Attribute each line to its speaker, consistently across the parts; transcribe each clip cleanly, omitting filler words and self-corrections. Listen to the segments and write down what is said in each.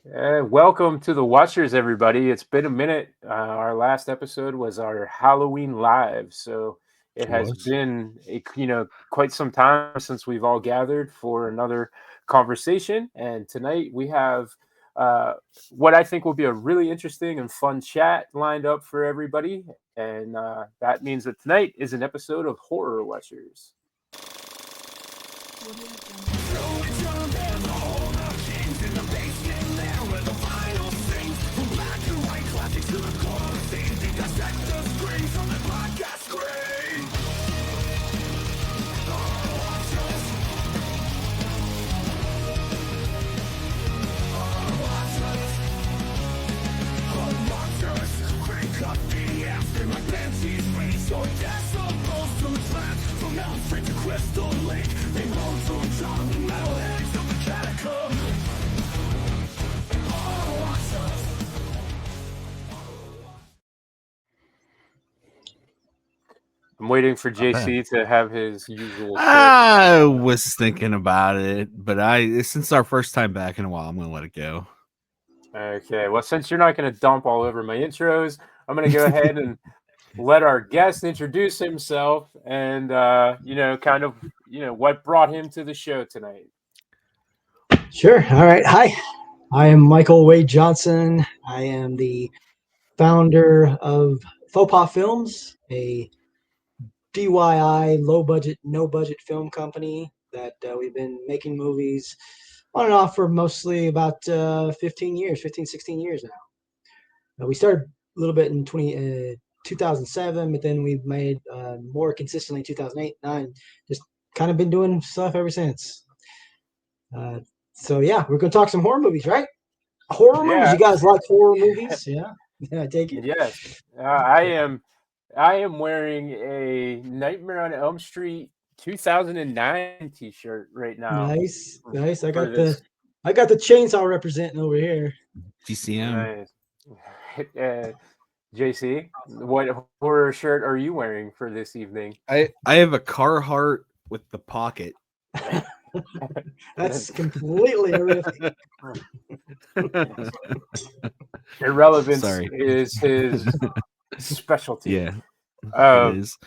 Speaker 1: Welcome to the Watchers, everybody. It's been a minute. Our last episode was our Halloween live, so it
Speaker 2: It
Speaker 1: has
Speaker 2: was.
Speaker 1: been quite some time since we've all gathered for another conversation. And tonight we have uh, what I think will be a really interesting and fun chat lined up for everybody. And that means that tonight is an episode of Horror Watchers. I'm waiting for
Speaker 2: Not bad.
Speaker 1: JC to have his usual share.
Speaker 2: I was thinking about it, but since our first time back in a while, I'm gonna let it go.
Speaker 1: Okay, well, since you're not going to dump all over my intros, I'm going to go ahead and let our guest introduce himself and, what brought him to the show tonight.
Speaker 3: Sure. All right. Hi, I am Michael Wade Johnson. I am the founder of Faux Pas Films, a DIY, low budget, no budget film company that we've been making movies on and off for mostly about 15 years, 15, 16 years now. We started a little bit in 2007, but then we've made more consistently 2008, 9, just kind of been doing stuff ever since. Uh, so, yeah, we're going to talk some horror movies, right? Horror movies.
Speaker 1: Yeah,
Speaker 3: You guys like horror movies? Yeah. Yeah, I take it.
Speaker 1: yes, I am wearing a Nightmare on Elm Street 2009 T-shirt right now
Speaker 3: Nice. Nice. I
Speaker 1: for
Speaker 3: got
Speaker 1: this.
Speaker 3: the chainsaw representing over here.
Speaker 2: GCM.
Speaker 1: Nice. JC, what horror shirt are you wearing for this evening?
Speaker 2: I have a Carhartt with the pocket.
Speaker 3: That's completely horrific.
Speaker 1: Irrelevance
Speaker 2: Sorry.
Speaker 1: is his specialty.
Speaker 2: Yeah, it
Speaker 1: Um,
Speaker 2: is.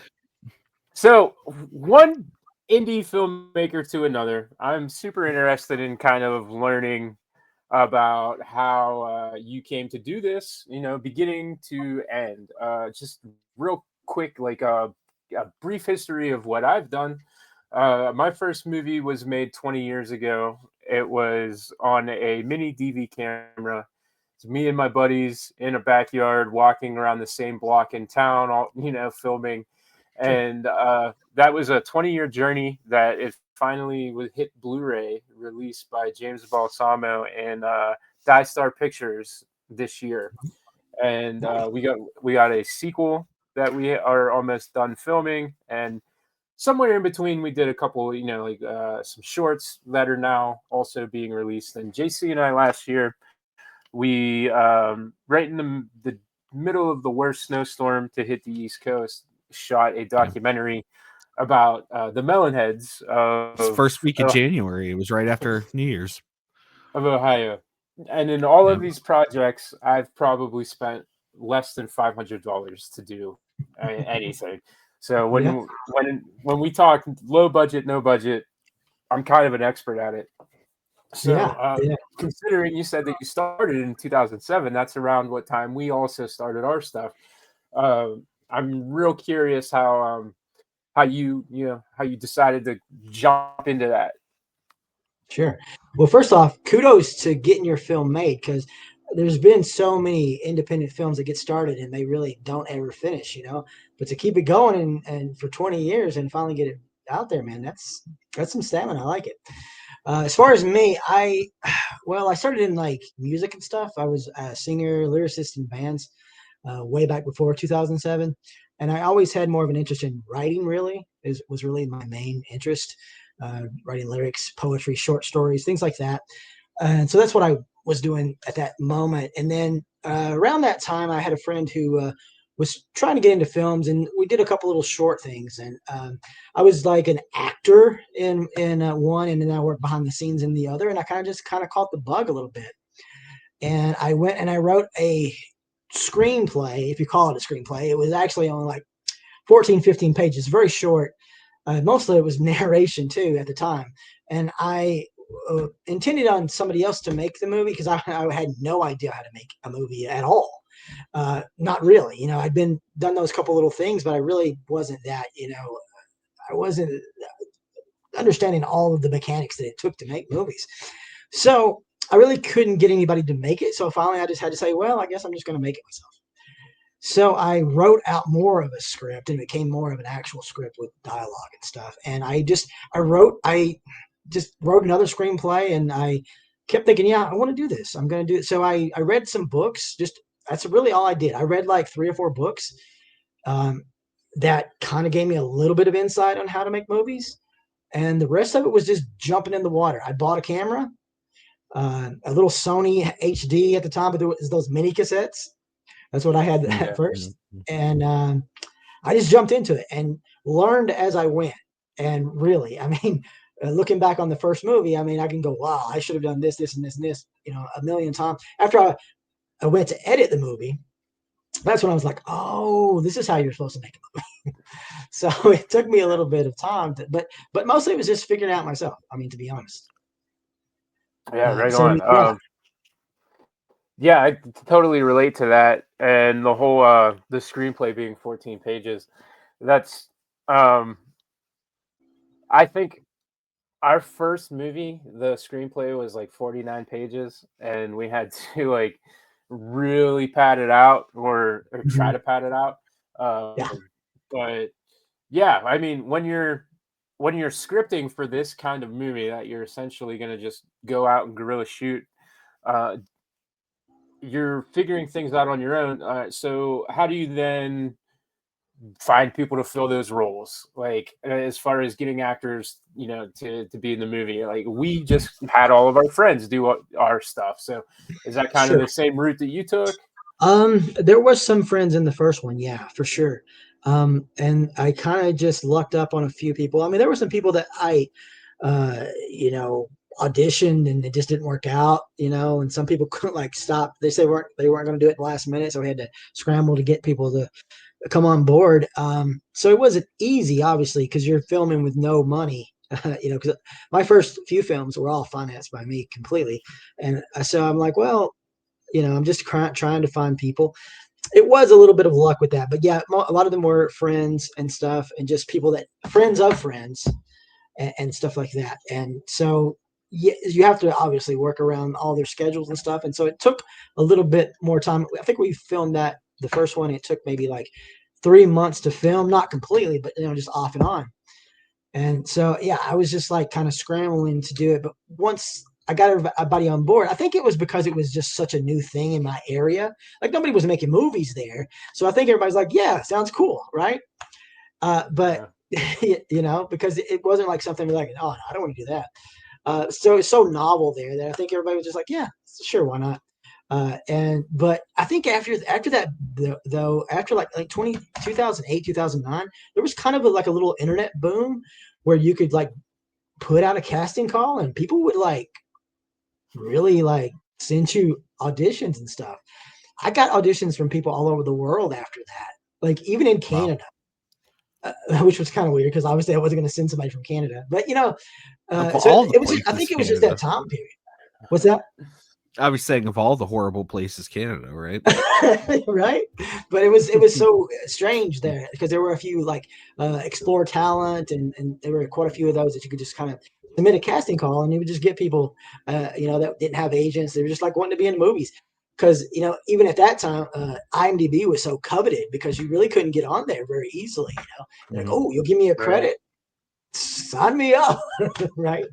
Speaker 1: so one indie filmmaker to another, I'm super interested in kind of learning about how you came to do this, beginning to end. Just real quick, like a brief history of what I've done. My first movie was made 20 years ago. It was on a mini DV camera. It's me and my buddies in a backyard walking around the same block in town, all filming.
Speaker 3: Sure.
Speaker 1: And that was a 20-year journey that it finally was hit Blu-ray, released by James Balsamo and Die Star Pictures this year. And
Speaker 3: Nice.
Speaker 1: we got a sequel that we are almost done filming, and somewhere in between we did a couple, some shorts that are now also being released. And JC and I last year, we right in the middle of the worst snowstorm to hit the East Coast, shot a
Speaker 2: Yeah.
Speaker 1: documentary about the melonheads
Speaker 2: It's first week of January. It was right after New Year's.
Speaker 1: of Ohio. And in all
Speaker 2: Yeah.
Speaker 1: of these projects, I've probably spent less than $500 to do anything. So
Speaker 3: Yeah.
Speaker 1: when we talk low budget, no budget, I'm kind of an expert at it. So
Speaker 3: Yeah. Yeah.
Speaker 1: considering you said that you started in 2007, that's around what time we also started our stuff. I'm real curious how you decided to jump into that.
Speaker 3: Sure. Well, first off, kudos to getting your film made because there's been so many independent films that get started and they really don't ever finish. But to keep it going and for 20 years and finally get it out there, man, that's some stamina. I like it. As far as me, I started in like music and stuff. I was a singer, lyricist in bands way back before 2007, and I always had more of an interest in writing. Really, was really my main interest. Writing lyrics, poetry, short stories, things like that. And so that's what I was doing at that moment. And then around that time, I had a friend who was trying to get into films, and we did a couple little short things. And I was like an actor in one, and then I worked behind the scenes in the other. And I kind of caught the bug a little bit. and I went and I wrote a screenplay, if you call it a screenplay. It was actually only like 14, 15 pages, very short. Mostly it was narration too at the time. And I intended on somebody else to make the movie because I had no idea how to make a movie at all. Not really, I'd done those couple little things, but I really wasn't that, I wasn't understanding all of the mechanics that it took to make movies. So I really couldn't get anybody to make it. So finally I just had to say, well, I guess I'm just going to make it myself. So I wrote out more of a script and it became more of an actual script with dialogue and stuff. And I just wrote another screenplay, and I kept thinking, yeah, I want to do this. I'm going to do it. So I read some books. That's really all I did. I read like 3 or 4 books that kind of gave me a little bit of insight on how to make movies. And the rest of it was just jumping in the water. I bought a camera, a little Sony HD at the time, but there was those mini cassettes. That's what I had at first. And I just jumped into it and learned as I went. And really, I mean, looking back on the first movie, I mean, I can go, wow, I should have done this, this, and this, and this, a million times. After I went to edit the movie, that's when I was like, oh, this is how you're supposed to make a movie. So it took me a little bit of time, but mostly it was just figuring it out myself. I mean, to be honest.
Speaker 1: Yeah, right on. Yeah, I totally relate to that, and the whole the screenplay being 14 pages. That's I think our first movie, the screenplay was like 49 pages, and we had to like really pad it out or try to pad it out. But yeah, I mean, when you're scripting for this kind of movie that you're essentially going to just go out and guerrilla shoot, you're figuring things out on your own. So how do you then find people to fill those roles? Like as far as getting actors, to be in the movie, like we just had all of our friends do our stuff. So is that kind of the same route that you took?
Speaker 3: There was some friends in the first one. Yeah, for sure. And I kind of just lucked up on a few people. I mean, there were some people that I, auditioned and it just didn't work out, and some people couldn't like stop. They say they weren't going to do it last minute. So we had to scramble to get people to come on board. So it wasn't easy, obviously, because you're filming with no money, because my first few films were all financed by me completely. And so I'm like, well, I'm just trying to find people. It was a little bit of luck with that, but yeah, a lot of them were friends and stuff, and just people that friends of friends and stuff like that. And so you have to obviously work around all their schedules and stuff. And so it took a little bit more time. I think we filmed that the first one. It took maybe like 3 months to film, not completely, but just off and on. And so yeah, I was just like kind of scrambling to do it. But once I got everybody on board, I think it was because it was just such a new thing in my area. Like nobody was making movies there. So I think everybody's like, yeah, sounds cool, right? But because it wasn't like something like, oh, no, I don't want to do that. So it's so novel there that I think everybody was just like, yeah, sure, why not? But I think after that though, after like 2008, 2009, there was kind of like a little internet boom where you could like put out a casting call and people would like really like send you auditions and stuff. I got auditions from people all over the world after that, like even in Canada. Which was kind of weird because obviously I wasn't going to send somebody from Canada, but so it was. I think it was just that time period. What's that?
Speaker 2: I was saying of all the horrible places, Canada, right?
Speaker 3: Right, but it was so strange there because there were a few like explore talent, and there were quite a few of those that you could just kind of submit a casting call, and you would just get people, that didn't have agents. They were just like wanting to be in movies. Because even at that time, IMDb was so coveted because you really couldn't get on there very easily. Like, oh, you'll give me a credit, sign me up, right?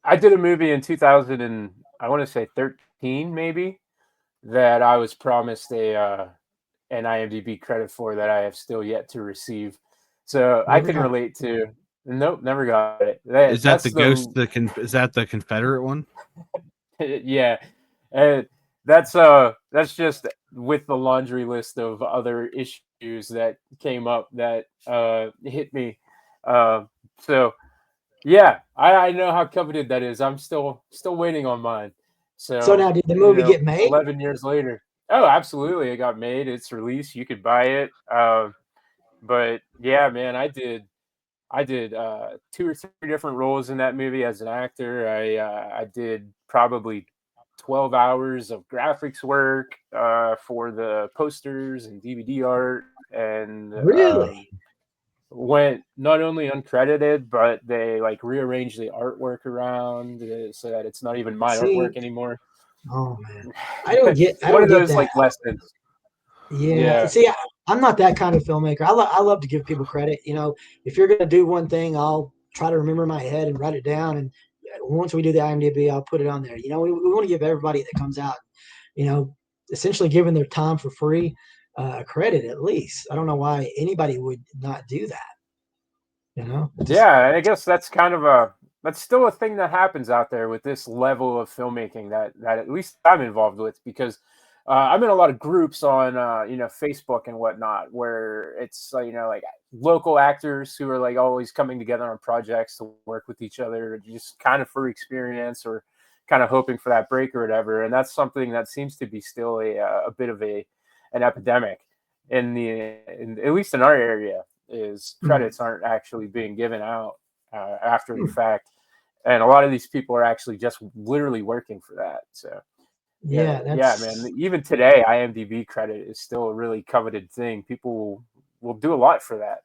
Speaker 1: I did a movie in 2000 and I want to say 13 maybe that I was promised an IMDb credit for that I have still yet to receive. So I can relate to. Nope, never got it.
Speaker 2: Is that the ghost? Is that the Confederate one?
Speaker 1: Yeah. That's just with the laundry list of other issues that came up that hit me. So yeah, I know how coveted that is. I'm still waiting on mine.
Speaker 3: So
Speaker 1: So,
Speaker 3: now, did the movie get made?
Speaker 1: 11 years later. Oh, absolutely. It got made. It's released. You could buy it. But yeah, man, I did 2 or 3 different roles in that movie as an actor. I did probably 12 hours of graphics work for the posters and DVD art, and
Speaker 3: Really?
Speaker 1: went not only uncredited, but they like rearranged the artwork around so that it's not even my
Speaker 3: See,
Speaker 1: artwork anymore.
Speaker 3: oh man, I
Speaker 1: One
Speaker 3: don't
Speaker 1: of
Speaker 3: get
Speaker 1: those
Speaker 3: that.
Speaker 1: like lessons.
Speaker 3: Yeah,
Speaker 1: Yeah.
Speaker 3: see, I'm not that kind of filmmaker. I love to give people credit. If you're gonna do one thing, I'll try to remember in my head and write it down. And once we do the IMDb, I'll put it on there. We want to give everybody that comes out, you know, essentially giving their time for free, credit at least. I don't know why anybody would not do that. Just
Speaker 1: Yeah, I guess that's still a thing that happens out there with this level of filmmaking that at least I'm involved with, because I'm in a lot of groups on Facebook and whatnot, where it's like local actors who are like always coming together on projects to work with each other, just kind of for experience or kind of hoping for that break or whatever. And that's something that seems to be still a bit of an epidemic at least in our area, is
Speaker 3: mm,
Speaker 1: credits aren't actually being given out after the fact, and a lot of these people are actually just literally working for that. So
Speaker 3: yeah,
Speaker 1: yeah, man.
Speaker 3: that's
Speaker 1: Even today, IMDb credit is still a really coveted thing. People will do a lot for that.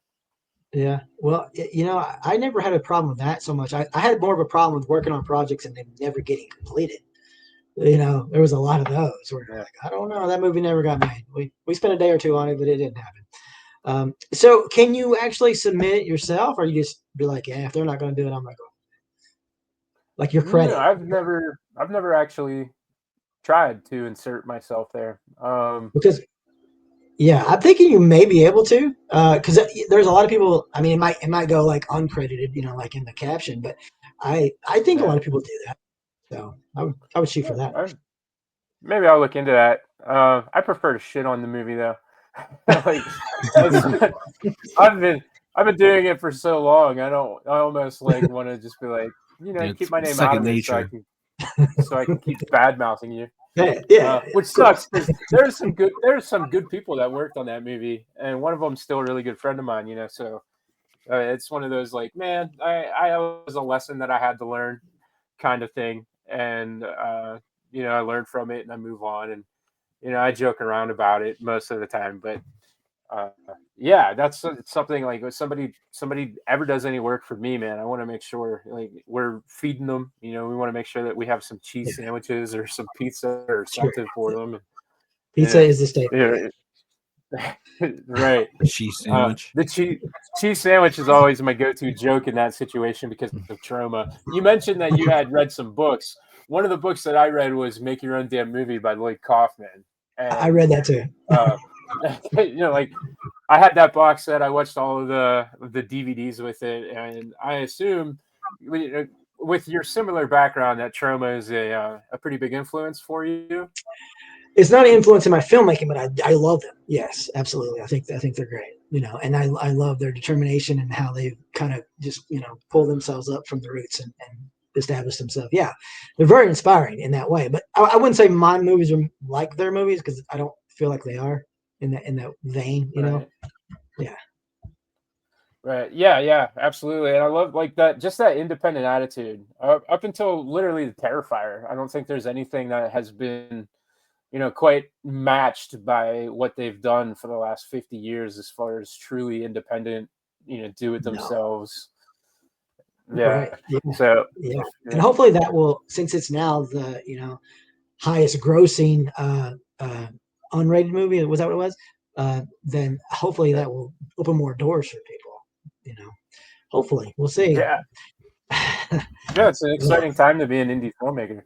Speaker 3: yeah. Well, I never had a problem with that so much. I had more of a problem with working on projects and them never getting completed. There was a lot of those where you're
Speaker 1: Yeah.
Speaker 3: like, I don't know, that movie never got made. We spent a day or two on it, but it didn't happen. So can you actually submit it yourself, or you just be like, yeah, if they're not going to do it, I'm not going. Like your
Speaker 1: No,
Speaker 3: credit,
Speaker 1: I've never actually tried to insert myself there.
Speaker 3: because yeah, I'm thinking you may be able to, because there's a lot of people. I mean, it might go like uncredited, like in the caption, but I think a lot
Speaker 1: Yeah.
Speaker 3: of people do that. So I would shoot for
Speaker 1: Yeah,
Speaker 3: that.
Speaker 1: maybe I'll look into that. I prefer to shit on the movie though. Like it's, I've been I've been doing it for so long. I almost like want to just be like, keep
Speaker 2: It's
Speaker 1: my name out
Speaker 2: second
Speaker 1: of it
Speaker 2: nature.
Speaker 1: so I can keep bad mouthing you.
Speaker 3: Yeah, yeah,
Speaker 1: Which
Speaker 3: of course.
Speaker 1: sucks because there's some good people that worked on that movie, and one of them's still a really good friend of mine. So it's one of those like, man, I was a lesson that I had to learn, kind of thing, and I learned from it and I move on, and I joke around about it most of the time, but uh, yeah, that's something like if somebody ever does any work for me, man, I want to make sure like we're feeding them. We want to make sure that we have some cheese
Speaker 3: Yeah,
Speaker 1: sandwiches or some pizza or
Speaker 3: sure.
Speaker 1: something for them.
Speaker 3: Pizza
Speaker 1: Yeah,
Speaker 3: is the staple. Yeah.
Speaker 1: yeah, right.
Speaker 2: Cheese sandwich.
Speaker 1: The cheese sandwich is always my go-to joke in that situation because of trauma. You mentioned that you had read some books. One of the books that I read was "Make Your Own Damn Movie" by Lloyd Kaufman,
Speaker 3: I
Speaker 1: and
Speaker 3: read that too.
Speaker 1: uh, like I had that box set. I watched all of the DVDs with it, and I assume with your similar background that trauma is a pretty big influence for you.
Speaker 3: It's not an influence in my filmmaking, but I love them. Yes, absolutely. I think they're great. And I love their determination and how they kind of just pull themselves up from the roots and establish themselves. Yeah, they're very inspiring in that way. But I wouldn't say my movies are like their movies, because I don't feel like they are in that vein.
Speaker 1: Right.
Speaker 3: Yeah.
Speaker 1: Right. Yeah. Yeah. Absolutely. And I love like that, just that independent attitude. Up until literally the Terrifier, I don't think there's anything that has been, quite matched by what they've done for the last 50 years as far as truly independent, do it
Speaker 3: No.
Speaker 1: themselves.
Speaker 3: Right.
Speaker 1: Yeah.
Speaker 3: Yeah.
Speaker 1: So,
Speaker 3: Yeah. And
Speaker 1: yeah.
Speaker 3: hopefully that will, since it's now the highest grossing unrated movie. Was that what it was? Then hopefully that will open more doors for people. Hopefully we'll see.
Speaker 1: Yeah. Yeah. It's an exciting time to be an indie filmmaker.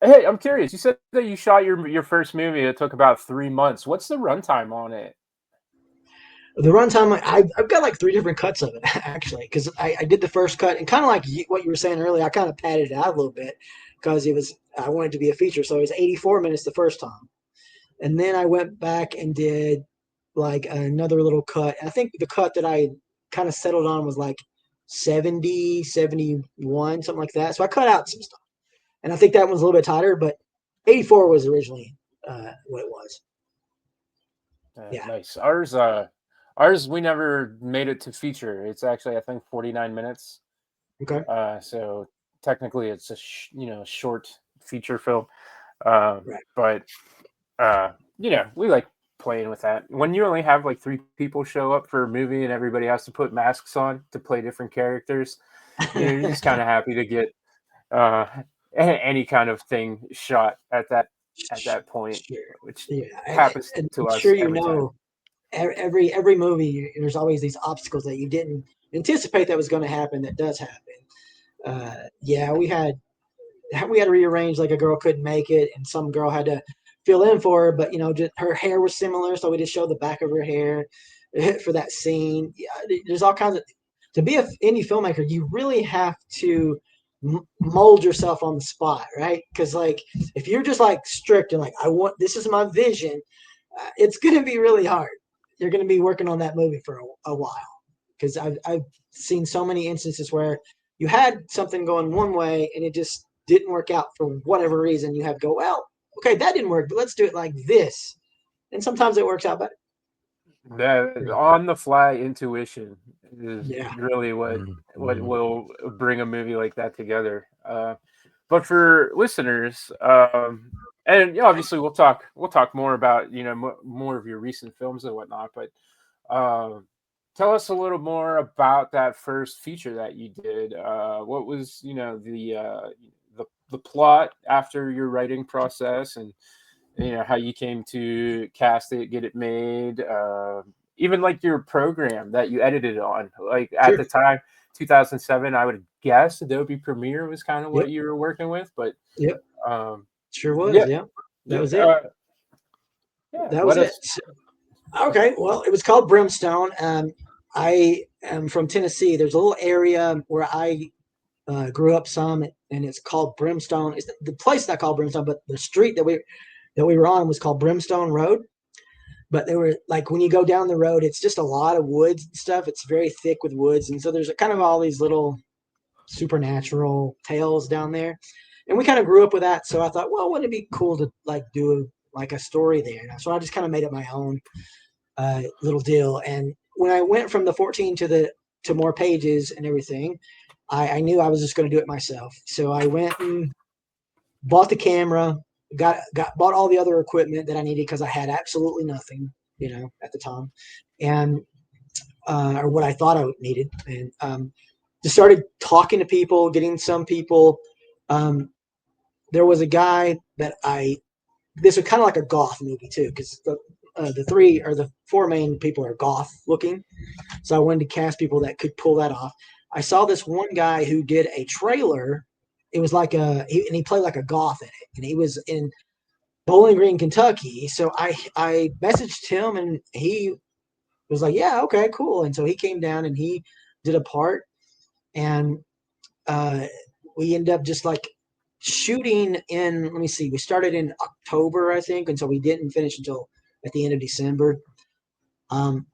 Speaker 1: Hey, I'm curious. You said that you shot your first movie. It took about 3 months. What's the runtime on it?
Speaker 3: The runtime, I've got like 3 different cuts of it actually, because I did the first cut and kind of like what you were saying earlier. I kind of padded it out a little bit because I wanted to be a feature, so it was 84 minutes the first time, and then I went back and did like another little cut. I think the cut that I kind of settled on was like 70, 71, something like that. So I cut out some stuff. and I think that one's a little bit tighter, but 84 was originally what it was. Yeah.
Speaker 1: Nice. Ours we never made it to feature. It's actually I think 49 minutes.
Speaker 3: Okay.
Speaker 1: So technically it's a short feature film.
Speaker 3: Right.
Speaker 1: But we like playing with that. When you only have like 3 people show up for a movie and everybody has to put masks on to play different characters, you're just kind of happy to get any kind of thing shot at that point,
Speaker 3: Sure.
Speaker 1: which
Speaker 3: Yeah.
Speaker 1: happens
Speaker 3: And
Speaker 1: to
Speaker 3: I'm
Speaker 1: us
Speaker 3: sure you
Speaker 1: every time.
Speaker 3: know every movie there's always these obstacles that you didn't anticipate that was going to happen that does happen. Yeah, we had to rearrange, like a girl couldn't make it and some girl had to fill in for her, but just her hair was similar, so we just showed the back of her hair for that scene. Yeah, there's all kinds of, to be an indie filmmaker you really have to mold yourself on the spot, right? Because like if you're just like strict and like this is my vision, it's going to be really hard. You're going to be working on that movie for a while, because I've seen so many instances where you had something going one way and it just didn't work out for whatever reason. You have to go, well, okay, that didn't work, but let's do it like this. And sometimes it works out better.
Speaker 1: That on the fly intuition is
Speaker 3: Yeah.
Speaker 1: really what
Speaker 2: Mhm.
Speaker 1: will bring a movie like that together. But for listeners, and obviously we'll talk more about more of your recent films and whatnot. But tell us a little more about that first feature that you did. What was the plot after your writing process, and how you came to cast it, get it made, even like your program that you edited on. Like at
Speaker 3: Sure.
Speaker 1: the time, 2007, I would guess Adobe Premiere was kind of
Speaker 3: Yep.
Speaker 1: what you were working with, but
Speaker 3: Yep.
Speaker 1: um,
Speaker 3: Sure was.
Speaker 1: yeah,
Speaker 3: Yeah. That
Speaker 1: yeah,
Speaker 3: was it. That was
Speaker 1: let
Speaker 3: it.
Speaker 1: us.
Speaker 3: Okay. Well, it was called Brimstone. I am from Tennessee. There's a little area where I grew up some, and it's called Brimstone. It's the place not called Brimstone, but the street that we were on was called Brimstone Road. But they were like, when you go down the road, it's just a lot of woods and stuff. It's very thick with woods, and so there's kind of all these little supernatural tales down there, and we kind of grew up with that. So I thought, well, wouldn't it be cool to like do like a story there? So I just kind of made it my own little deal. And when I went from the 14 to more pages and everything, I knew I was just going to do it myself. So I went and bought the camera, bought all the other equipment that I needed because I had absolutely nothing, at the time, and or what I thought I needed, and just started talking to people, getting some people. Um, there was a guy that this was kind of like a goth movie too, because the 4 main people are goth looking. So I wanted to cast people that could pull that off. I saw this one guy who did a trailer. It was like and he played like a goth in it, and he was in Bowling Green, Kentucky. So I messaged him, and he was like, "Yeah, okay, cool." And so he came down and he did a part, and uh, we ended up just like shooting in. Let me see. We started in October, I think, and so we didn't finish until at the end of December. Um,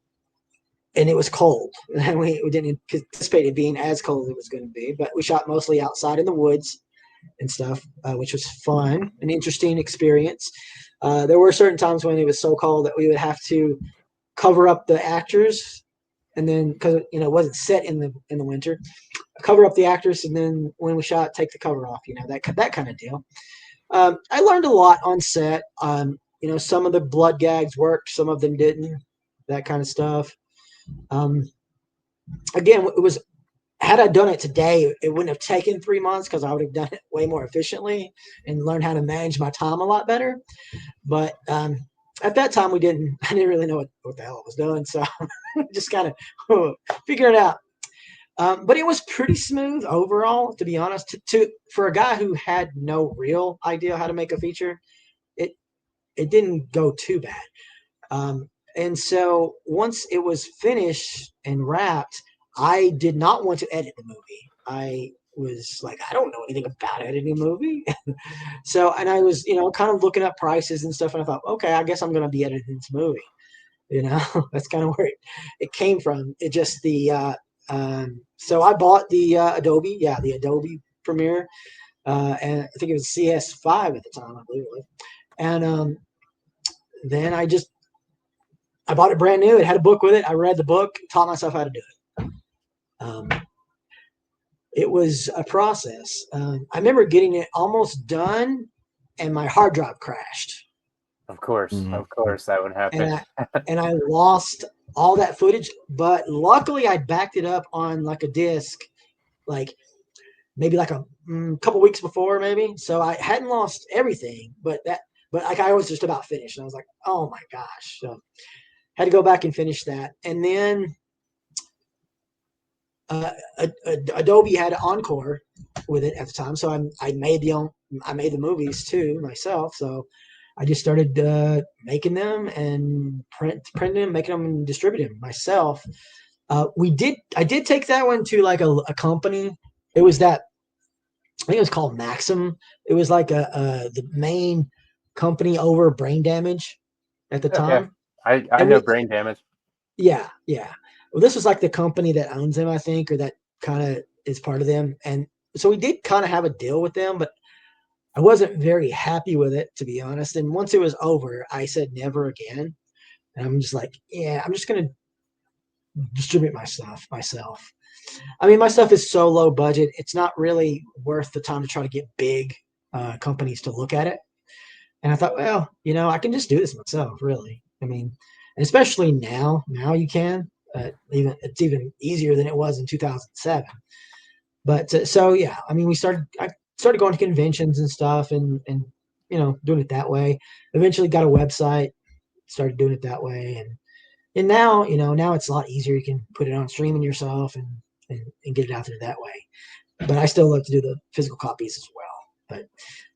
Speaker 3: and it was cold. And we didn't anticipate it being as cold as it was going to be, but we shot mostly outside in the woods and stuff, which was fun, an interesting experience. There were certain times when it was so cold that we would have to cover up the actors, and then because it wasn't set in the winter, cover up the actors, and then when we shot, take the cover off. That kind of deal. I learned a lot on set. Some of the blood gags worked, some of them didn't. That kind of stuff. Um, again, it was, had I done it today, it wouldn't have taken 3 months because I would have done it way more efficiently and learned how to manage my time a lot better. But at that time, I didn't really know what the hell I was doing. So just kind of figure it out. But it was pretty smooth overall, to be honest. For a guy who had no real idea how to make a feature, it didn't go too bad. And so once it was finished and wrapped, I did not want to edit the movie. I was like, I don't know anything about editing a movie. So, and I was, kind of looking up prices and stuff. And I thought, okay, I guess I'm going to be editing this movie. That's kind of where it came from. It just so I bought the Adobe Premiere. and I think it was CS5 at the time, I believe it was. And then I bought it brand new. It had a book with it. I read the book, taught myself how to do it. Um, it was a process. I remember getting it almost done, and my hard drive crashed.
Speaker 1: Of course, that would happen.
Speaker 3: And I lost all that footage, but luckily I backed it up on like a disc, like maybe like a couple weeks before, maybe. So I hadn't lost everything, but like I was just about finished. And I was like, oh my gosh. So had to go back and finish that. And then Adobe had Encore with it at the time. So I made the movies too myself. So I just started making them and printing them, making them and distributing them myself. I did take that one to like a company. It was I think it was called Maxim. It was like the main company over Brain Damage at the time.
Speaker 1: I know Brain Damage.
Speaker 3: Yeah. Well, this was like the company that owns them, I think, or that kind of is part of them. And so we did kind of have a deal with them, but I wasn't very happy with it, to be honest. And once it was over, I said never again. And I'm just like, yeah, I'm just going to distribute my stuff myself. I mean, my stuff is so low budget. It's not really worth the time to try to get big companies to look at it. And I thought, well, I can just do this myself, really. I mean, and especially now you can. It's even easier than it was in 2007. But so yeah, I mean, I started going to conventions and stuff, and doing it that way. Eventually, got a website, started doing it that way, and now now it's a lot easier. You can put it on streaming yourself and get it out there that way. But I still love to do the physical copies as well. But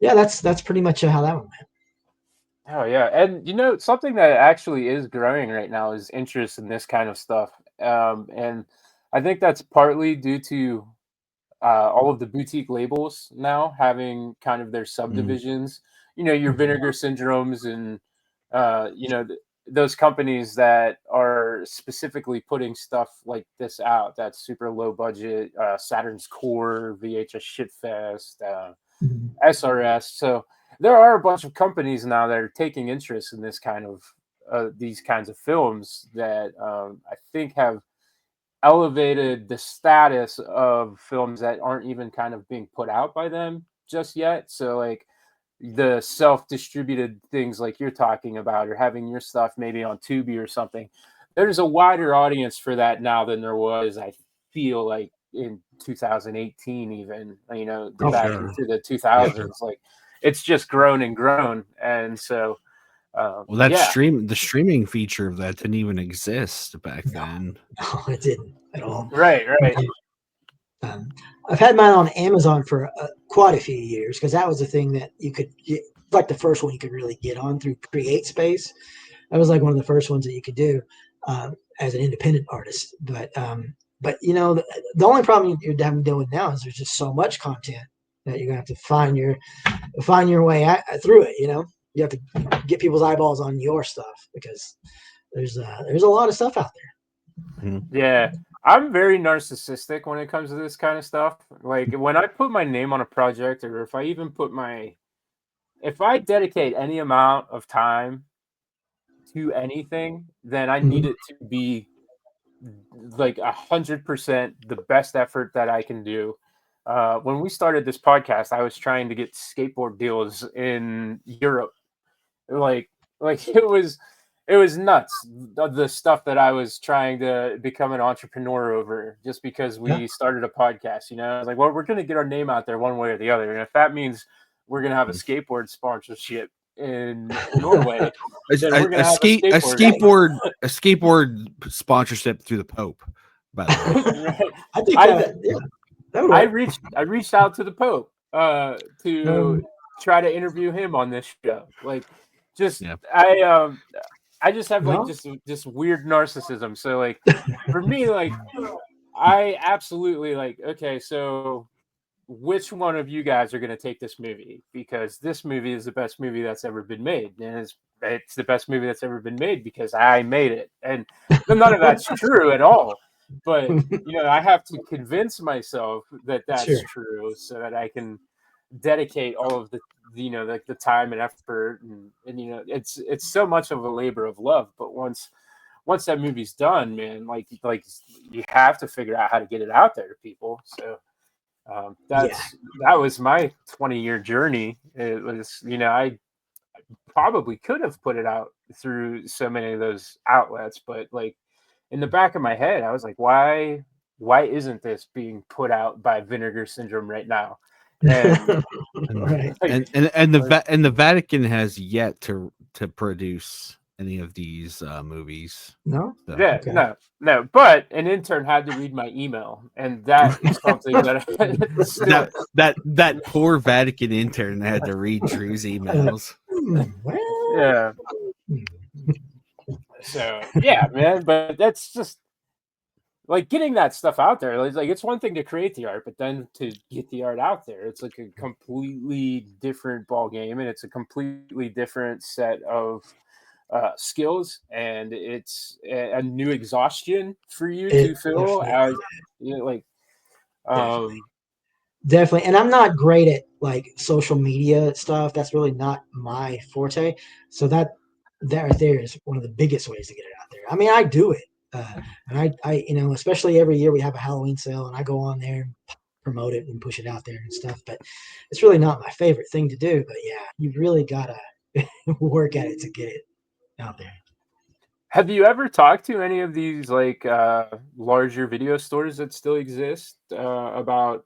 Speaker 3: yeah, that's pretty much how that one went.
Speaker 1: Oh yeah, and something that actually is growing right now is interest in this kind of stuff, and I think that's partly due to all of the boutique labels now having kind of their subdivisions. Your Vinegar Syndromes and those companies that are specifically putting stuff like this out. That's super low budget. Saturn's Core, VHS Shitfest, SRS. So there are a bunch of companies now that are taking interest in this kind of these kinds of films that I think have elevated the status of films that aren't even kind of being put out by them just yet. So like the self-distributed things like you're talking about, or having your stuff maybe on Tubi or something. There's a wider audience for that now than there was, I feel like, in 2018, even, back into the 2000s. Like it's just grown and grown. And so
Speaker 2: well, the streaming feature of that didn't even exist back then.
Speaker 3: No, it didn't at all.
Speaker 1: Right.
Speaker 3: I've had mine on Amazon for quite a few years, because that was the thing that you could get, like the first one you could really get on through Create Space. That was like one of the first ones that you could do as an independent artist. But the only problem you're having to deal with now is there's just so much content that you're gonna have to find your way through it. You have to get people's eyeballs on your stuff, because there's a lot of stuff out there.
Speaker 2: Mm-hmm.
Speaker 1: Yeah, I'm very narcissistic when it comes to this kind of stuff. Like when I put my name on a project, or if I dedicate any amount of time to anything, then I need it to be like 100% the best effort that I can do. When we started this podcast, I was trying to get skateboard deals in Europe. Like it was nuts, the stuff that I was trying to become an entrepreneur over, just because we started a podcast. I was like, well, we're going to get our name out there one way or the other, and if that means we're going to have a skateboard sponsorship in Norway, then we're going to have
Speaker 2: a skateboard sponsorship through the Pope. By the way,
Speaker 1: I reached out to the Pope to try to interview him on this show. Like, I just have like just weird narcissism. So like for me, like I absolutely like, okay, so which one of you guys are going to take this movie? Because this movie is the best movie that's ever been made. And it's the best movie that's ever been made because I made it. And none of that's true at all. But, I have to convince myself that that's true so that I can dedicate all of the like the time and effort, and it's so much of a labor of love. But once that movie's done, man, like you have to figure out how to get it out there to people. So
Speaker 3: Yeah.
Speaker 1: that was my 20-year journey. It was, I probably could have put it out through so many of those outlets, but like in the back of my head, I was like, why isn't this being put out by Vinegar Syndrome right now? And
Speaker 3: Right.
Speaker 1: like,
Speaker 2: And the Vatican has yet to produce any of these movies.
Speaker 3: No?
Speaker 2: So.
Speaker 1: yeah,
Speaker 3: Okay.
Speaker 1: no, but an intern had to read my email, and that is something that I still,
Speaker 2: that poor Vatican intern had to read Drew's emails.
Speaker 3: Well,
Speaker 1: yeah. So yeah, man, but that's just like getting that stuff out there. Like it's one thing to create the art, but then to get the art out there, it's like a completely different ball game, and it's a completely different set of skills, and it's a new exhaustion for you
Speaker 3: it
Speaker 1: to feel
Speaker 3: definitely,
Speaker 1: as like
Speaker 3: definitely,
Speaker 1: um
Speaker 3: definitely. And I'm not great at like social media stuff. That's really not my forte. So that right there is one of the biggest ways to get it out there. I mean, I do it, and especially every year we have a Halloween sale, and I go on there and promote it and push it out there and stuff. But it's really not my favorite thing to do. But yeah, you really gotta work at it to get it out there.
Speaker 1: have you ever talked to any of these like larger video stores that still exist about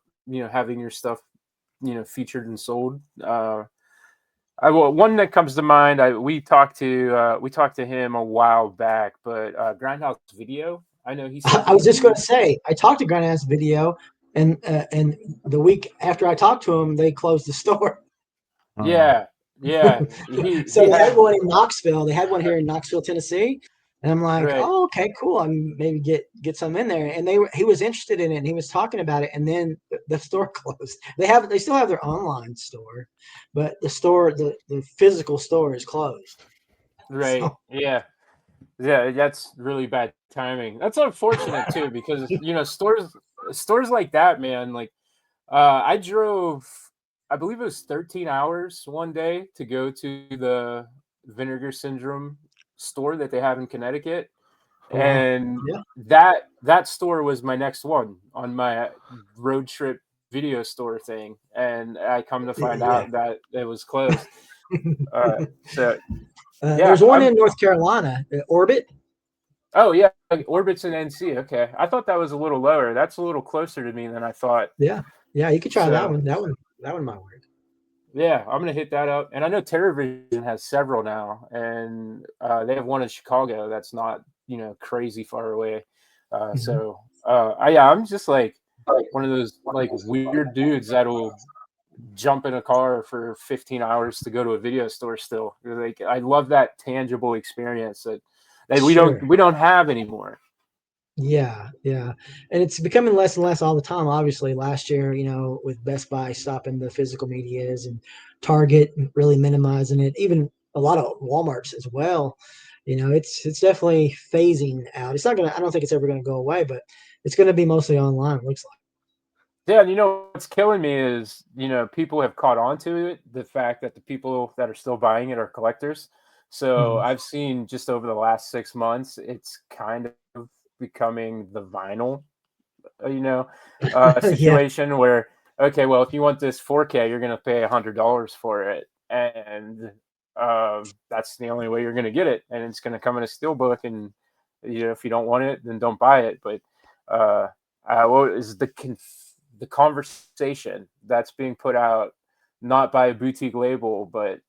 Speaker 1: having your stuff featured and sold? One that comes to mind. We talked to him a while back, but Grindhouse Video. I know he said
Speaker 3: I was just going
Speaker 1: he.
Speaker 3: to say, I talked to Grandad's Video, and the week after I talked to him, they closed the store.
Speaker 2: Oh.
Speaker 1: Yeah, yeah. He
Speaker 3: So they had
Speaker 1: had
Speaker 3: one in Knoxville. They had one here in Knoxville, Tennessee. And I'm like,
Speaker 1: right.
Speaker 3: oh, okay, cool. I'm maybe get some in there. And he was interested in it, and he was talking about it. And then the store closed. They still have their online store, but the physical store is closed.
Speaker 1: Right.
Speaker 3: So
Speaker 1: Yeah. Yeah, that's really bad timing. That's unfortunate too, because stores like that, man. Like, I drove, I believe it was 13 hours one day to go to the Vinegar Syndrome store that they have in Connecticut,
Speaker 3: oh wow,
Speaker 1: and
Speaker 3: yeah,
Speaker 1: that store was my next one on my road trip video store thing, and I come to find
Speaker 3: yeah.
Speaker 1: out that it was closed. So yeah,
Speaker 3: There's one
Speaker 1: I'm
Speaker 3: in North Carolina, Orbit.
Speaker 1: Oh yeah, like Orbits and NC. Okay, I thought that was a little lower. That's a little closer to me than I thought.
Speaker 3: Yeah, yeah, you could try that
Speaker 1: So
Speaker 3: one. That one might work.
Speaker 1: yeah, I'm gonna hit that up. And I know TerraVision has several now, and they have one in Chicago that's not crazy far away.
Speaker 3: Mhm.
Speaker 1: I'm just like one of those like weird dudes that'll jump in a car for 15 hours to go to a video store. Still, like I love that tangible experience that
Speaker 3: Sure.
Speaker 1: we don't have anymore.
Speaker 3: Yeah, yeah. And it's becoming less and less all the time. Obviously, last year, with Best Buy stopping the physical medias and Target really minimizing it, even a lot of Walmarts as well. It's definitely phasing out. It's not gonna. I don't think it's ever gonna go away, but it's gonna be mostly online. It looks
Speaker 1: Yeah, and what's killing me is, people have caught on to it, the fact that the people that are still buying it are collectors.
Speaker 3: like.
Speaker 1: So
Speaker 3: Mhm.
Speaker 1: I've seen just over the last 6 months, it's kind of becoming the vinyl,
Speaker 3: Yeah,
Speaker 1: situation where, okay, well, if you want this 4K, you're going to pay $100 for it. And that's the only way you're going to get it. And it's going to come in a steelbook. And, if you don't want it, then don't buy it. But uh, what is the conversation that's being put out, not by a boutique label, but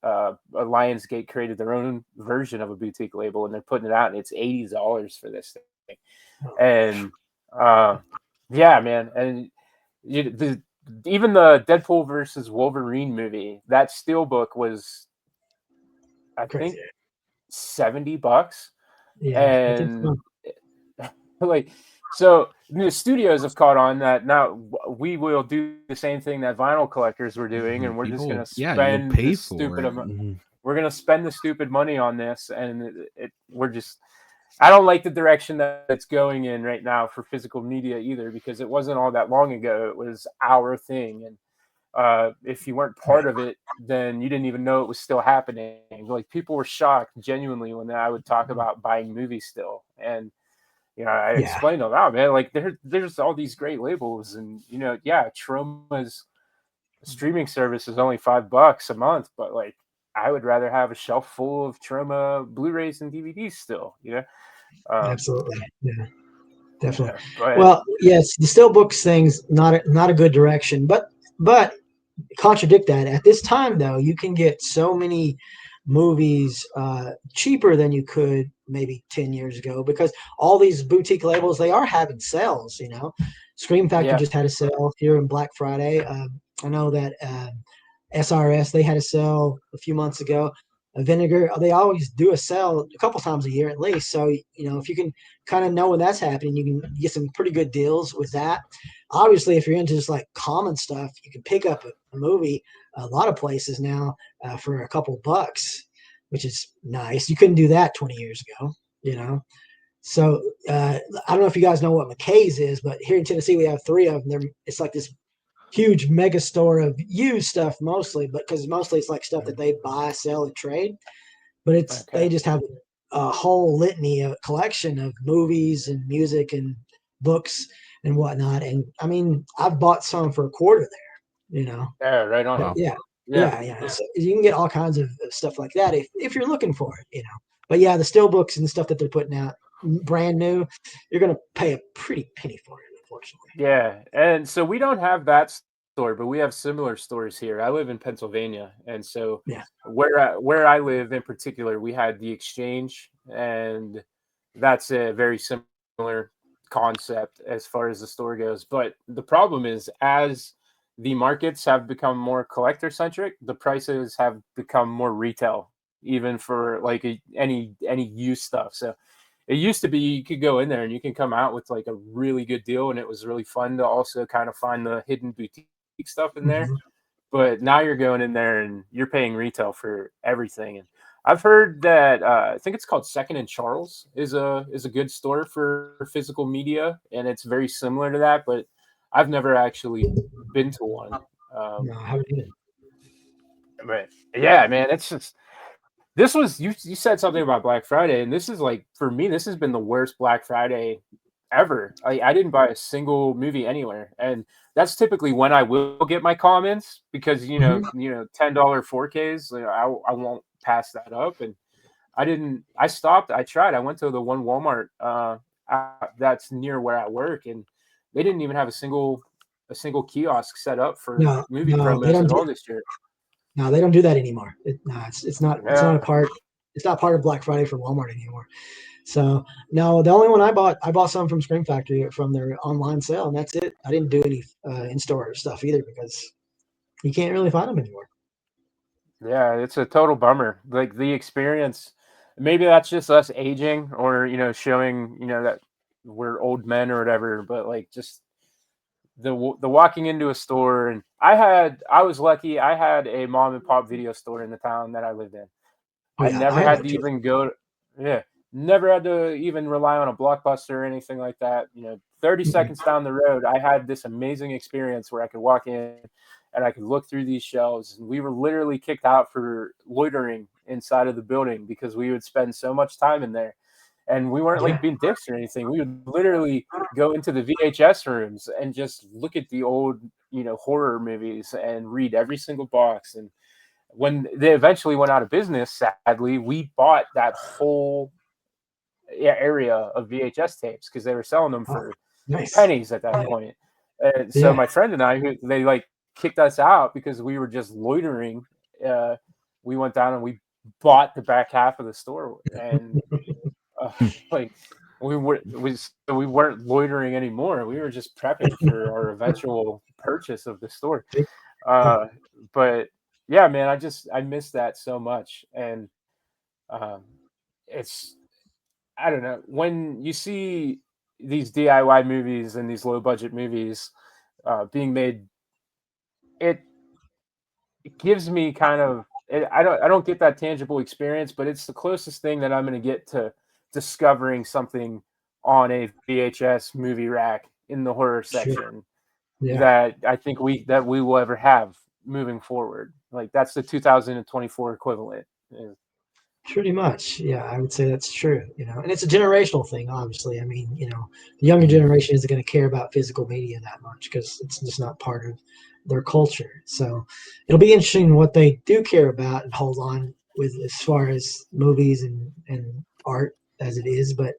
Speaker 1: Lionsgate created their own version of a boutique label, and they're putting it out, and it's $80 for this thing. And uh, yeah, man, and even the Deadpool versus Wolverine movie, that steelbook was, I think,
Speaker 3: crazy.
Speaker 1: $70,
Speaker 3: Yeah, I think
Speaker 1: and
Speaker 3: so.
Speaker 1: like so the studios have caught on that now we will do the same thing that vinyl collectors were doing, and we're just going
Speaker 2: People,
Speaker 1: to
Speaker 2: yeah, you'll
Speaker 1: spend
Speaker 2: pay
Speaker 1: this
Speaker 2: for
Speaker 1: stupid
Speaker 2: it.
Speaker 1: we're going to spend the stupid money on this, and we're just, I don't like the direction that it's going in right now for physical media either, because it wasn't all that long ago it was our thing, and if you weren't part of it, then you didn't even know it was still happening. Like people were shocked genuinely when I would talk about buying movies still. And I
Speaker 3: Yeah,
Speaker 1: explained to them, oh man, like there's all these great labels, and yeah, Troma's streaming service is only $5 a month, but like I would rather have a shelf full of Troma Blu-rays and DVDs still.
Speaker 3: absolutely. Yeah, definitely.
Speaker 1: But
Speaker 3: Well, yes, the steelbooks thing's not a good direction, but contradict that. At this time, though, you can get so many movies cheaper than you could maybe 10 years ago because all these boutique labels, they are having sales. Scream Factory
Speaker 1: yeah,
Speaker 3: just had a sale here in Black Friday. I know that SRS, they had a sale a few months ago. Vinegar, they always do a sale a couple times a year at least. So if you can kind of know when that's happening, you can get some pretty good deals with that. Obviously, if you're into just like common stuff, you can pick up a movie a lot of places now for a couple bucks, which is nice. You couldn't do that 20 years ago. So I don't know if you guys know what McKay's is, but here in Tennessee we have three of them. It's like this huge mega store of used stuff mostly, but because mostly it's like stuff that they buy, sell, and trade. But they
Speaker 1: okay,
Speaker 3: just have a whole litany, a collection of movies and music and books and whatnot. And I mean, I've bought some for a quarter there.
Speaker 1: yeah, right on,
Speaker 2: Wow.
Speaker 3: Yeah,
Speaker 1: yeah.
Speaker 3: yeah. So you can get all kinds of stuff like that if you're looking for it. But yeah, the still books and the stuff that they're putting out brand new, you're gonna pay a pretty penny for it, unfortunately.
Speaker 1: Yeah, and so we don't have that store, but we have similar stores here. I live in Pennsylvania, and so
Speaker 3: Yeah,
Speaker 1: where I live in particular, we had the Exchange, and that's a very similar concept as far as the store goes. But the problem is, as the markets have become more collector centric, the prices have become more retail, even for like any used stuff. So it used to be you could go in there and you can come out with like a really good deal, and it was really fun to also kind of find the hidden boutique stuff in there.
Speaker 3: hmm
Speaker 1: But now you're going in there and you're paying retail for everything. And I've heard that I think it's called Second and Charles is a good store for physical media, and it's very similar to that. But I've never actually been to one.
Speaker 3: no,
Speaker 1: Um,
Speaker 3: I haven't either.
Speaker 1: but yeah, man, it's just this was you said something about Black Friday, and this is like for me, this has been the worst Black Friday ever. I didn't buy a single movie anywhere, and that's typically when I will get my comments because
Speaker 3: Mhm.
Speaker 1: $10 4Ks. I won't pass that up, and I didn't. I stopped. I tried. I went to the one Walmart that's near where I work, and they didn't even have a single kiosk set up for
Speaker 3: No,
Speaker 1: movie
Speaker 3: no, they
Speaker 1: promos
Speaker 3: don't
Speaker 1: at
Speaker 3: do.
Speaker 1: all this year.
Speaker 3: No, they don't do that anymore. No, it's not a
Speaker 1: Yeah.
Speaker 3: part. It's not part of Black Friday for Walmart anymore. So no, the only one I bought some from Scream Factory from their online sale, and that's it. I didn't do any in-store stuff either because you can't really find them anymore.
Speaker 1: Yeah, it's a total bummer. Like the experience, maybe that's just us aging or, showing, that we're old men or whatever, but like just the walking into a store. And I was lucky. I had a mom and pop video store in the town that I lived in.
Speaker 3: Oh
Speaker 1: I
Speaker 3: yeah, I
Speaker 1: never
Speaker 3: had
Speaker 1: had
Speaker 3: that
Speaker 1: to
Speaker 3: too.
Speaker 1: even go, yeah, never had to even rely on a Blockbuster or anything like that. 30
Speaker 3: Mm-mm.
Speaker 1: seconds down the road, I had this amazing experience where I could walk in and I could look through these shelves. And we were literally kicked out for loitering inside of the building because we would spend so much time in there. And we weren't
Speaker 3: Yeah.
Speaker 1: like being dicks or anything. We would literally go into the VHS rooms and just look at the old, horror movies and read every single box. And when they eventually went out of business, sadly, we bought that whole area of VHS tapes because they were selling them
Speaker 3: Oh,
Speaker 1: for
Speaker 3: nice.
Speaker 1: pennies at that
Speaker 3: Yeah.
Speaker 1: point. And so
Speaker 3: Yeah.
Speaker 1: my friend and I, they like kicked us out because we were just loitering. Uh, we went down and we bought the back half of the store, and uh, like we weren't loitering anymore. We were just prepping for our eventual purchase of the store.
Speaker 3: Yeah.
Speaker 1: Uh, but yeah, man, I miss that so much, and um, it's I don't know when you see these DIY movies and these low budget movies being made, it gives me kind of I don't get that tangible experience, but it's the closest thing that I'm going to get to discovering something on a VHS movie rack in the horror
Speaker 3: Sure.
Speaker 1: section.
Speaker 3: Yeah.
Speaker 1: that I think we will ever have moving forward. Like that's the 2024 equivalent. Yeah.
Speaker 3: Pretty much, yeah, I would say that's true. And it's a generational thing, obviously. I mean, the younger
Speaker 2: Mhm.
Speaker 3: generation isn't going to care about physical media that much because it's just not part of their culture. So it'll be interesting what they do care about and hold on with as far as movies and art as it is. But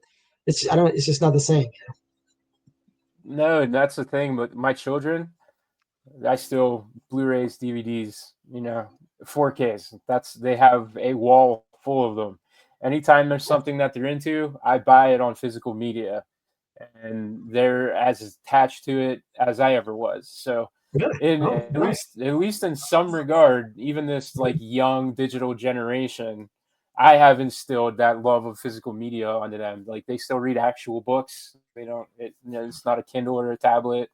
Speaker 3: it's just not the same.
Speaker 1: No, and that's the thing. But my children, I still Blu-rays, DVDs, 4Ks. They have a wall full of them. Anytime there's something that they're into, I buy it on physical media, and they're as attached to it as I ever was. So,
Speaker 3: Really?
Speaker 1: in
Speaker 3: Oh, nice.
Speaker 1: at least in some regard, even this like young digital generation, I have instilled that love of physical media onto them. Like they still read actual books. They don't. It's not a Kindle or a tablet.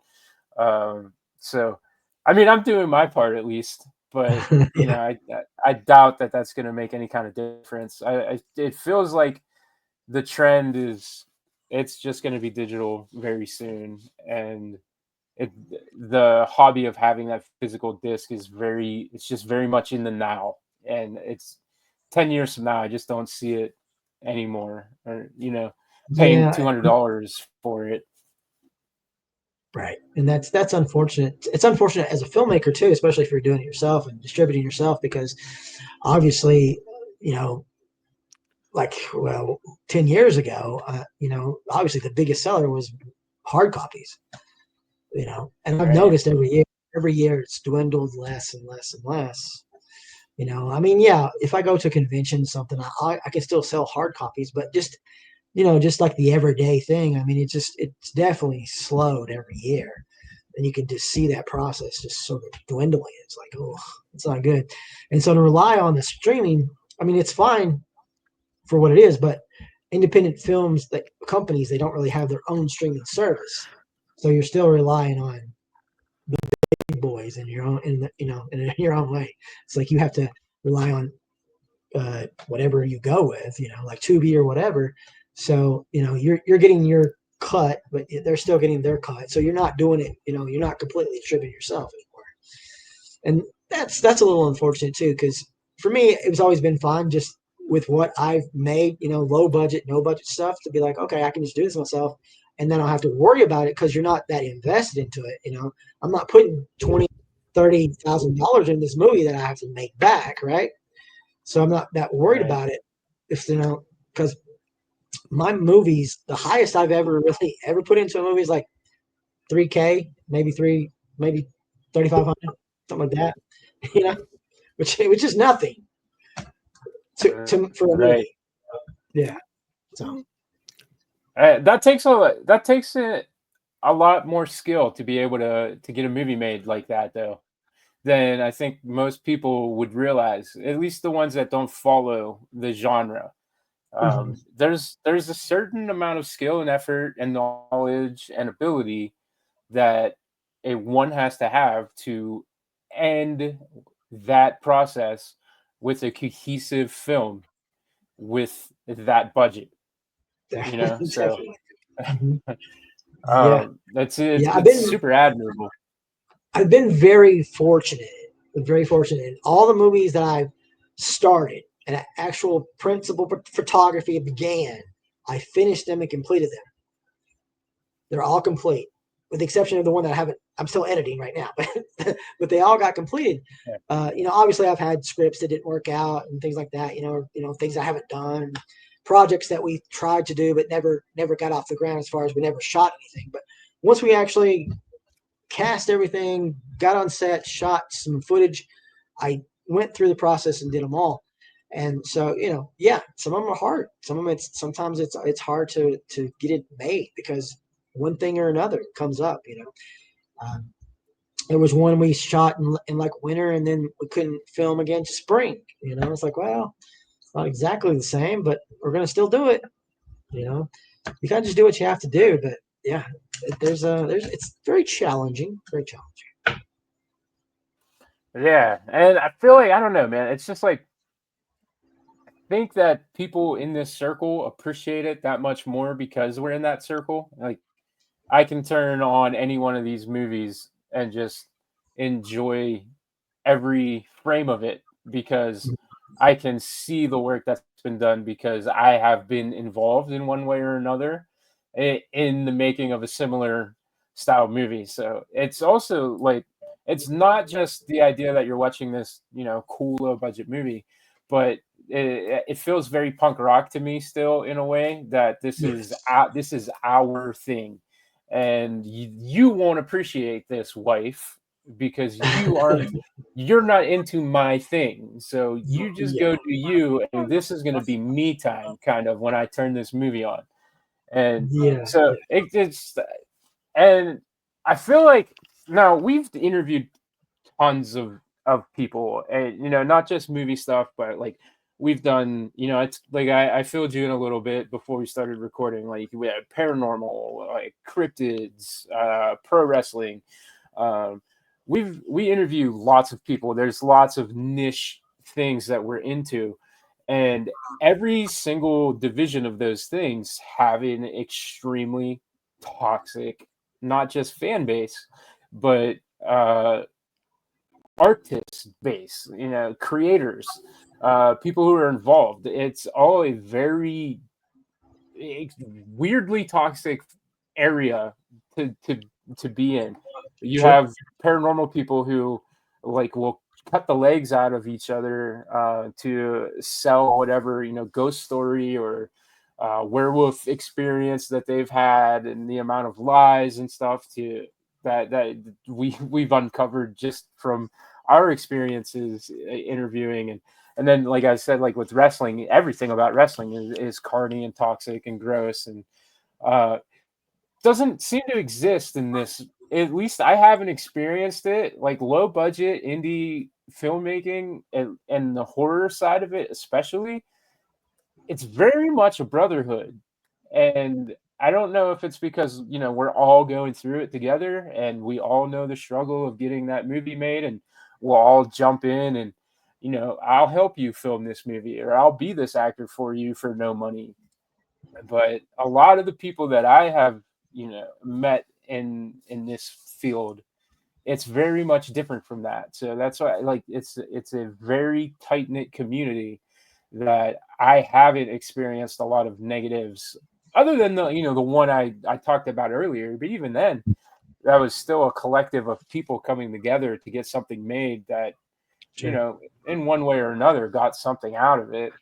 Speaker 1: So, I mean, I'm doing my part at least, but
Speaker 3: Yeah.
Speaker 1: I doubt that that's going to make any kind of difference. It feels like the trend is it's just going to be digital very soon, and it the hobby of having that physical disc is it's just very much in the now, and it's 10 years from now. I just don't see it anymore, or paying
Speaker 3: Yeah.
Speaker 1: $200 for it.
Speaker 3: Right. And that's unfortunate. It's unfortunate as a filmmaker too, especially if you're doing it yourself and distributing yourself, because obviously, you know, like, well, 10 years ago, obviously the biggest seller was hard copies, and I've
Speaker 1: Right.
Speaker 3: noticed every year it's dwindled less and less and less. I mean, yeah, if I go to a convention, something, I can still sell hard copies, but just like the everyday thing, I mean, it's definitely slowed every year. And you can just see that process just sort of dwindling. It's like, oh, it's not good. And so to rely on the streaming, I mean, it's fine for what it is, but independent films, that companies, they don't really have their own streaming service. So you're still relying on big boys in your own, in your own way. It's like you have to rely on whatever you go with, like Tubi or whatever. So you're getting your cut, but they're still getting their cut. So you're not doing it. You're not completely distributing yourself anymore, and that's a little unfortunate too. Because for me, it was always been fun just with what I've made. Low budget, no budget stuff to be like, okay, I can just do this myself, and then I'll have to worry about it because you're not that invested into it. I'm not putting 20, $30,000 in this movie that I have to make back, right? So I'm not that worried
Speaker 1: Right.
Speaker 3: about it. If because my movies, the highest I've ever really ever put into a movie is like 3K, maybe 3,500, something like that. You know, which is nothing for a
Speaker 1: Right.
Speaker 3: movie. Yeah. So
Speaker 1: That takes a lot more skill to be able to get a movie made like that, though, than I think most people would realize. At least the ones that don't follow the genre.
Speaker 3: mhm.
Speaker 1: There's a certain amount of skill and effort and knowledge and ability that one has to have to end that process with a cohesive film with that budget. So
Speaker 3: Definitely. Mhm. Yeah.
Speaker 1: that's
Speaker 3: Yeah.
Speaker 1: it's super admirable.
Speaker 3: I've been very fortunate in all the movies that I've started and actual principal photography began. I finished them and completed them. They're all complete, with the exception of the one that I haven't. I'm still editing right now, but they all got completed.
Speaker 1: Yeah.
Speaker 3: Obviously, I've had scripts that didn't work out and things like that. Things I haven't done, projects that we tried to do but never got off the ground. As far as we never shot anything, but once we actually cast everything, got on set, shot some footage, I went through the process and did them all. And so, yeah, some of them are hard. Some of them, sometimes it's hard to get it made because one thing or another comes up. Um, there was one we shot in like winter, and then we couldn't film again to spring. It's like, well, it's not exactly the same, but we're gonna still do it. You know, you can't just do what you have to do. But yeah, it's very challenging. Very challenging.
Speaker 1: Yeah, and I feel like I don't know, man. It's just like think that people in this circle appreciate it that much more because we're in that circle. Like I can turn on any one of these movies and just enjoy every frame of it because I can see the work that's been done because I have been involved in one way or another in the making of a similar style movie. So it's also like it's not just the idea that you're watching this, cool low budget movie, but it feels very punk rock to me still in a way that this is our thing, and you won't appreciate this, wife, because you're not into my thing. So you just
Speaker 3: Yeah.
Speaker 1: go do you, and this is going to be me time, kind of, when I turn this movie on. And
Speaker 3: Yeah.
Speaker 1: so and I feel like now we've interviewed tons of people, and not just movie stuff, but like we've done, it's like I filled you in a little bit before we started recording. Like we had paranormal, like cryptids, pro wrestling. Um, we interview lots of people. There's lots of niche things that we're into, and every single division of those things have an extremely toxic, not just fan base, but uh, artist base, creators, people who are involved. It's all a very weirdly toxic area to to be in. You
Speaker 3: Sure.
Speaker 1: have paranormal people who like will cut the legs out of each other to sell whatever, ghost story or werewolf experience that they've had, and the amount of lies and stuff to that we've uncovered just from our experiences interviewing. And then, like I said, like with wrestling, everything about wrestling is carny and toxic and gross, and uh, doesn't seem to exist in this. At least I haven't experienced it. Like low budget indie filmmaking and the horror side of it, especially, it's very much a brotherhood. And I don't know if it's because, we're all going through it together and we all know the struggle of getting that movie made, and we'll all jump in and, I'll help you film this movie, or I'll be this actor for you for no money. But a lot of the people that I have, met in this field, it's very much different from that. So that's why, like, it's a very tight knit community that I haven't experienced a lot of negatives, other than the one I talked about earlier. But even then, that was still a collective of people coming together to get something made that,
Speaker 3: Sure.
Speaker 1: in one way or another, got something out of it.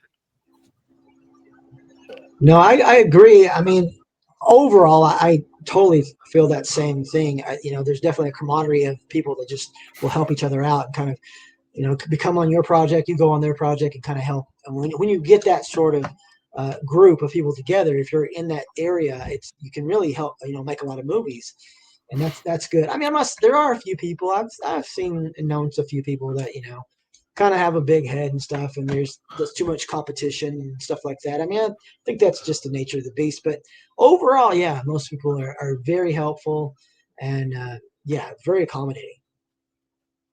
Speaker 3: No, I agree. I mean, overall, I totally feel that same thing. There's definitely a camaraderie of people that just will help each other out and kind of, become on your project, you go on their project and kind of help. And when you get that sort of group of people together, if you're in that area, you can really help, make a lot of movies. And that's good. I mean, there are a few people I've seen and known a few people that, kind of have a big head and stuff, and there's too much competition and stuff like that. I mean, I think that's just the nature of the beast. But overall, yeah, most people are very helpful and yeah, very accommodating.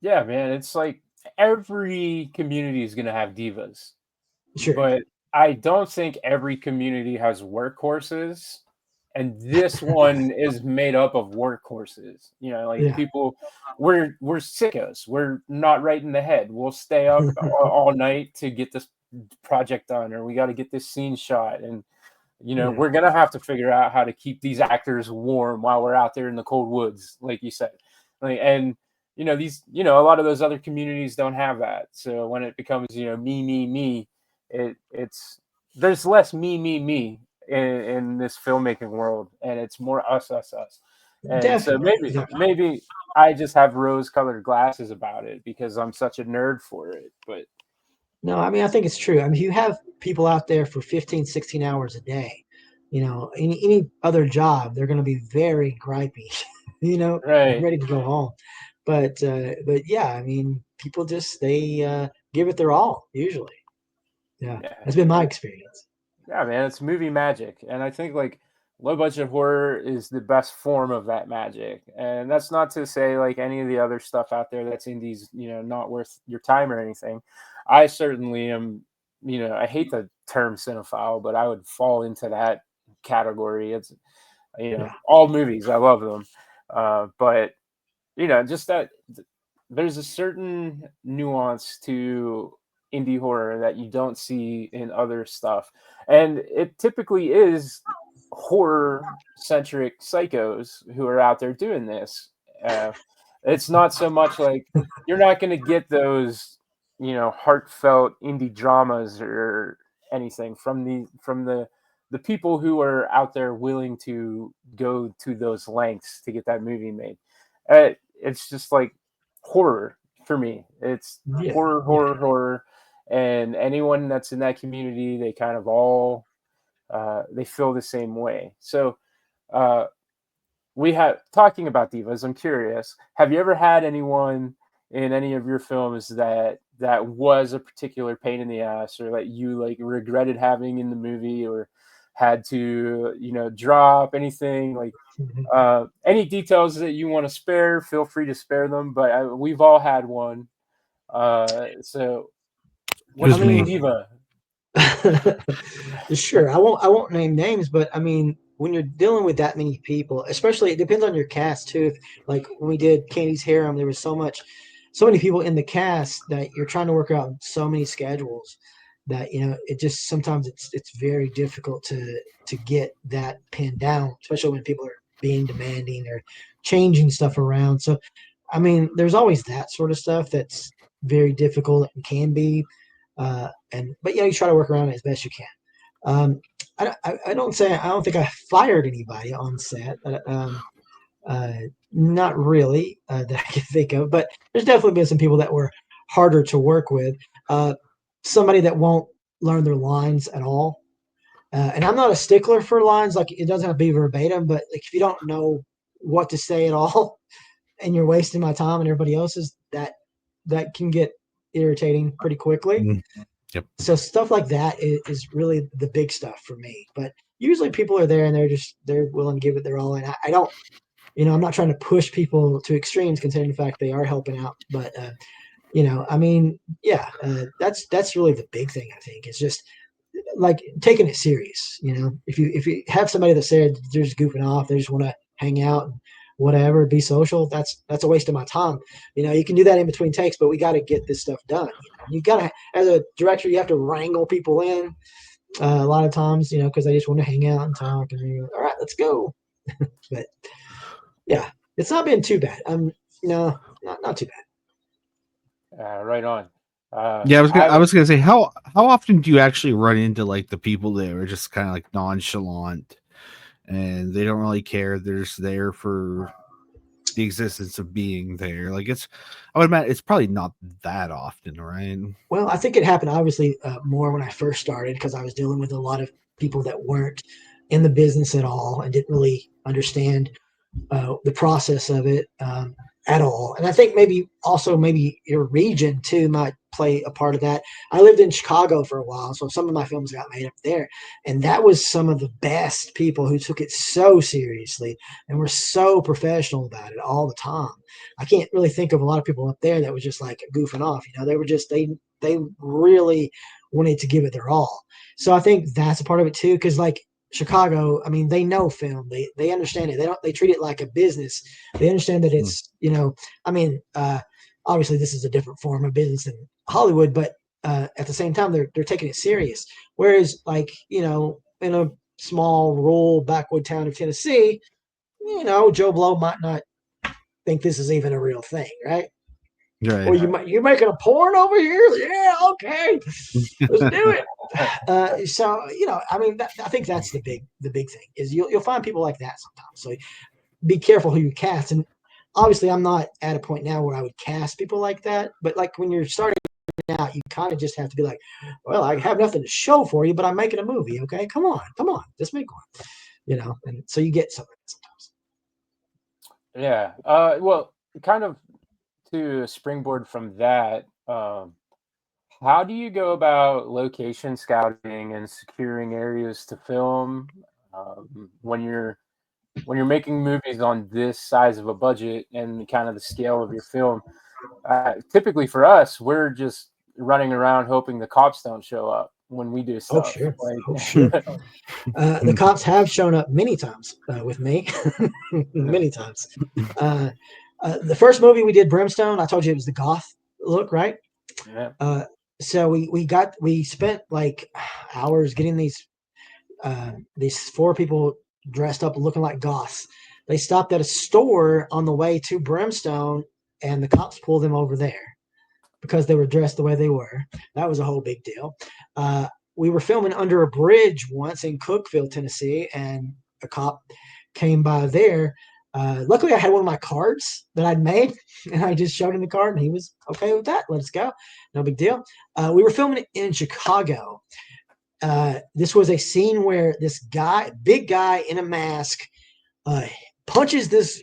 Speaker 1: Yeah, man, it's like every community is gonna have divas,
Speaker 3: Sure.
Speaker 1: but I don't think every community has workhorses, and this one is made up of workhorses. Like
Speaker 3: Yeah.
Speaker 1: people, we're sickos. We're not right in the head. We'll stay up all night to get this project done, or we got to get this scene shot, and
Speaker 3: Yeah.
Speaker 1: we're gonna have to figure out how to keep these actors warm while we're out there in the cold woods, like you said. Like, and a lot of those other communities don't have that. So when it becomes, me, it's there's less me in this filmmaking world, and it's more us. And so
Speaker 3: Definitely.
Speaker 1: maybe I just have rose-colored glasses about it because I'm such a nerd for it. But
Speaker 3: No, I mean, I think it's true. I mean, you have people out there for 15, 16 hours a day. Any other job, they're going to be very gripey, and
Speaker 1: right,
Speaker 3: ready to go home. But yeah, I mean, people just they give it their all usually. Yeah,
Speaker 1: yeah.
Speaker 3: that's been my experience.
Speaker 1: Yeah, man, it's movie magic, and I think like low budget horror is the best form of that magic. And that's not to say like any of the other stuff out there that's indies, not worth your time or anything. I certainly am, I hate the term cinephile, but I would fall into that category. It's
Speaker 3: Yeah,
Speaker 1: all movies, I love them, but just that there's a certain nuance to indie horror that you don't see in other stuff. And it typically is horror centric psychos who are out there doing this. It's not so much like you're not going to get those, heartfelt indie dramas or anything from the people who are out there willing to go to those lengths to get that movie made. It's just like horror for me. It's
Speaker 3: Yeah.
Speaker 1: horror, horror, horror, and anyone that's in that community, they kind of all they feel the same way. So uh, we have talking about divas. I'm curious. Have you ever had anyone in any of your films that was a particular pain in the ass, or that you like regretted having in the movie, or had to drop anything like any details that you want to spare? Feel free to spare them. But we've all had one. So what's
Speaker 2: Who's me?
Speaker 1: diva?
Speaker 3: Sure. I won't name names, but I mean, when you're dealing with that many people, especially it depends on your cast too. Like when we did Candy's Harem, there was so many people in the cast that you're trying to work out so many schedules that it just sometimes it's very difficult to get that pinned down, especially when people are being demanding or changing stuff around. So I mean, there's always that sort of stuff that's very difficult and can be. But you try to work around it as best you can. Um, I don't think I fired anybody on set. Not really that I can think of, but there's definitely been some people that were harder to work with. Somebody that won't learn their lines at all. And I'm not a stickler for lines. Like it doesn't have to be verbatim, but like if you don't know what to say at all, and you're wasting my time and everybody else's, that can get irritating pretty quickly.
Speaker 2: Mm. Yep.
Speaker 3: So stuff like that is really the big stuff for me. But usually people are there and they're willing to give it their all. And I don't, I'm not trying to push people to extremes, considering the fact they are helping out. But I mean, yeah, that's really the big thing. I think it's just like taking it serious. If you have somebody that's there, they're just goofing off, they just want to hang out and whatever, be social, that's a waste of my time. You can do that in between takes, but we got to get this stuff done. You got to, as a director, you have to wrangle people in a lot of times, because they just want to hang out and talk and you're, all right, let's go. But yeah, it's not been too bad. No, not too bad.
Speaker 1: Right on.
Speaker 2: Yeah, I was gonna say, how often do you actually run into like the people that are just kind of like nonchalant and they don't really care? They're just there for the existence of being there. Like I would imagine it's probably not that often, right?
Speaker 3: Well, I think it happened obviously more when I first started, because I was dealing with a lot of people that weren't in the business at all and didn't really understand the process of it at all. And I think maybe your region too might play a part of that. I lived in Chicago for a while, so some of my films got made up there. And that was some of the best people who took it so seriously and were so professional about it all the time. I can't really think of a lot of people up there that was just like goofing off. They were just, they really wanted to give it their all. So I think that's a part of it too. Cause like Chicago, I mean, they know film. They understand it. They treat it like a business. They understand that it's, I mean, obviously this is a different form of business than Hollywood, but at the same time, they're taking it serious. Whereas, like, in a small rural backwood town of Tennessee, Joe Blow might not think this is even a real thing, right?
Speaker 2: Right.
Speaker 3: Or you're making a porn over here? Yeah, okay, let's do it. So I mean, I think that's the big thing is you'll find people like that sometimes. So be careful who you cast. And obviously, I'm not at a point now where I would cast people like that. But like when you're starting out, you kind of just have to be like, well, I have nothing to show for you, but I'm making a movie. Okay, come on, just make one. And so you get something sometimes.
Speaker 1: Yeah. Well, kind of to springboard from that, how do you go about location scouting and securing areas to film when you're making movies on this size of a budget and kind of the scale of your film? Typically for us, we're just running around hoping the cops don't show up when we do stuff.
Speaker 3: Sure.
Speaker 1: Like,
Speaker 3: Sure. The cops have shown up many times with me, many times. The first movie we did, Brimstone, I told you it was the goth look, right?
Speaker 1: Yeah.
Speaker 3: So we spent like hours getting these 4 people dressed up looking like goths. They stopped at a store on the way to Brimstone, and the cops pulled them over there because they were dressed the way they were. That was a whole big deal. We were filming under a bridge once in Cookeville, Tennessee, and a cop came by there. Luckily, I had one of my cards that I'd made, and I just showed him the card, and he was okay with that. Let us go. No big deal. We were filming in Chicago. This was a scene where this guy, big guy in a mask, punches this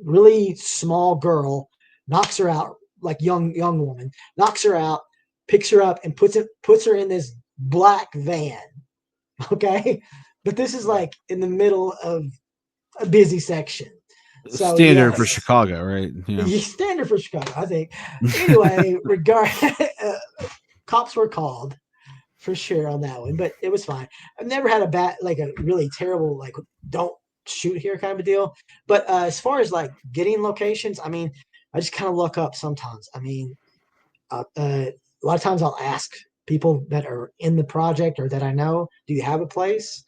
Speaker 3: really small girl, knocks her out, like young woman, knocks her out, picks her up, and puts her in this black van. Okay, but this is like in the middle of a busy section. So
Speaker 2: Standard for Chicago, right?
Speaker 3: Yeah. Standard for Chicago, I think. Anyway, cops were called for sure on that one, but it was fine. I've never had a really terrible, like, don't shoot here kind of a deal. But as far as like getting locations, I mean, I just kind of look up sometimes. I mean, a lot of times I'll ask people that are in the project or that I know, do you have a place?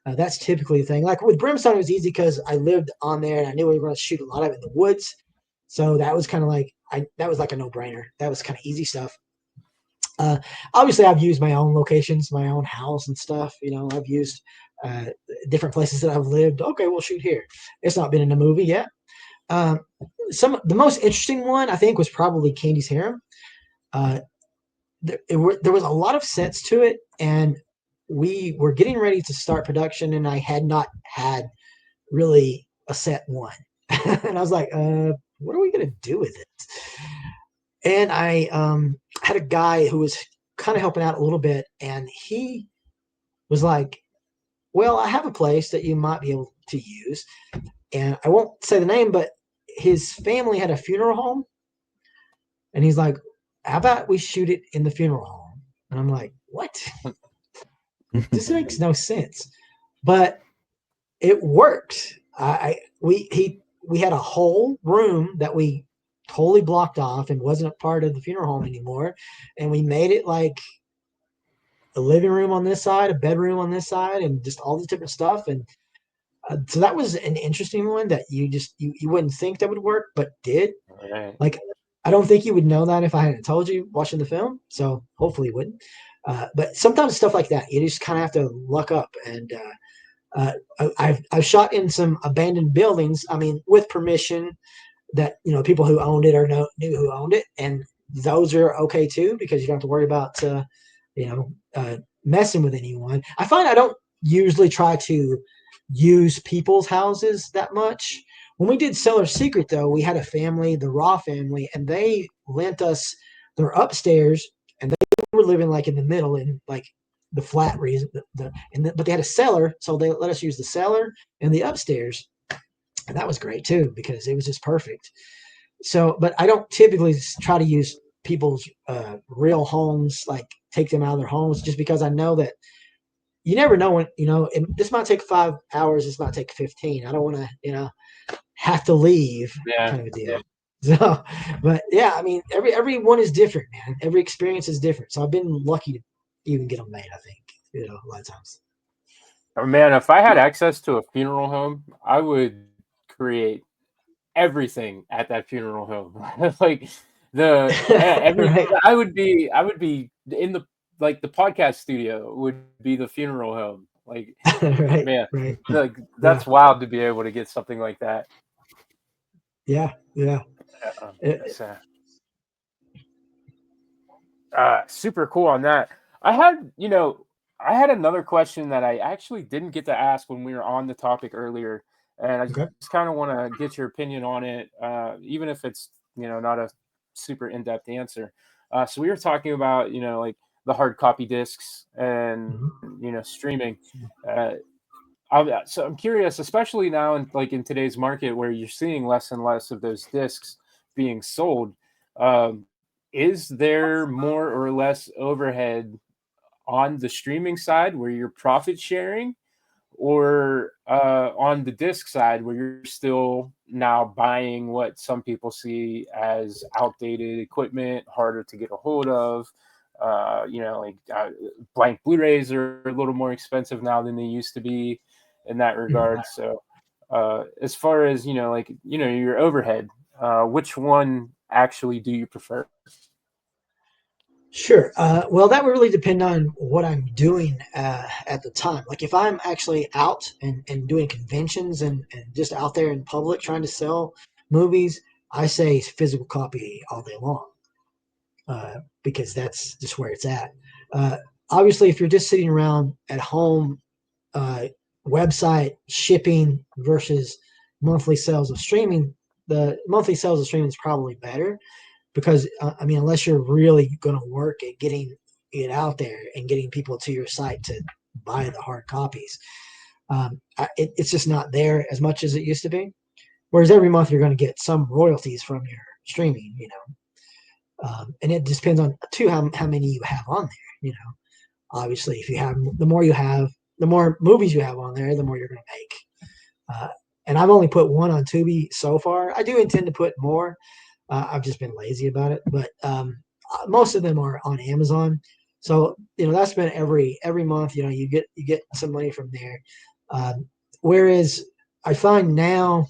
Speaker 3: That's typically the thing. Like with Brimstone, it was easy because I lived on there and I knew we were going to shoot a lot of it in the woods. So that was kind of like, that was like a no-brainer. That was kind of easy stuff. Obviously, I've used my own locations, my own house and stuff. I've used different places that I've lived. Okay, we'll shoot here. It's not been in a movie yet. The most interesting one I think was probably Candy's Harem. There was a lot of sets to it, and we were getting ready to start production, and I had not had really a set one. And I was like, what are we going to do with it? And I had a guy who was kind of helping out a little bit, and he was like, well, I have a place that you might be able to use. And I won't say the name, but his family had a funeral home. And he's like, how about we shoot it in the funeral home? And I'm like, what? This makes no sense. But it worked. We had a whole room that we totally blocked off and wasn't a part of the funeral home anymore. And we made it like a living room on this side, a bedroom on this side, and just all this different stuff. And so that was an interesting one that you wouldn't think that would work, but did.
Speaker 1: Right.
Speaker 3: Like, I don't think you would know that if I hadn't told you watching the film. So hopefully you wouldn't. But sometimes stuff like that, you just kind of have to luck up. And I've shot in some abandoned buildings. I mean, with permission that people who owned it or knew who owned it, and those are okay too because you don't have to worry about messing with anyone. I find I don't usually try to use people's houses that much. When we did Cellar Secret, though, we had a family, the Raw family, and they lent us their upstairs, and they were living like in the middle in like the flat reason. But they had a cellar, so they let us use the cellar and the upstairs, and that was great too because it was just perfect. So, but I don't typically try to use people's real homes, like take them out of their homes, just because I know that you never know when, this might take 5 hours, this might take 15. I don't want to, have to leave kind of a deal. Yeah. So, but yeah, I mean, every one is different, man. Every experience is different. So I've been lucky to even get them made, I think, a lot of times.
Speaker 1: Oh, man, if I had access to a funeral home, I would create everything at that funeral home. Like
Speaker 3: Right.
Speaker 1: I would be in the the podcast studio would be the funeral home. Like
Speaker 3: Right.
Speaker 1: man,
Speaker 3: Right.
Speaker 1: like that's wild to be able to get something like that.
Speaker 3: Yeah. Yeah.
Speaker 1: Super cool on that. I had another question that I actually didn't get to ask when we were on the topic earlier, and I just kind of want to get your opinion on it, even if it's not a super in-depth answer. So we were talking about like the hard copy discs and streaming. So I'm curious, especially now in today's market where you're seeing less and less of those discs being sold. Is there more or less overhead on the streaming side where you're profit sharing, or on the disc side where you're still now buying what some people see as outdated equipment, harder to get a hold of. Blank Blu-rays are a little more expensive now than they used to be in that regard. So as far as your overhead, which one actually do you prefer?
Speaker 3: Sure. Well, that would really depend on what I'm doing at the time. Like if I'm actually out and doing conventions and just out there in public trying to sell movies, I say physical copy all day long because that's just where it's at. Uh, Obviously, if you're just sitting around at home, uh, website shipping versus monthly sales of streaming, the monthly sales of streaming is probably better because I mean, unless you're really going to work at getting it out there and getting people to your site to buy the hard copies, it's just not there as much as it used to be. Whereas every month you're going to get some royalties from your streaming, and it depends on too how many you have on there. Obviously, if you have the more you have, the more movies you have on there, the more you're going to make. And I've only put one on Tubi so far. I do intend to put more. I've just been lazy about it, but most of them are on Amazon. So that's been every month. You get some money from there. Whereas I find now,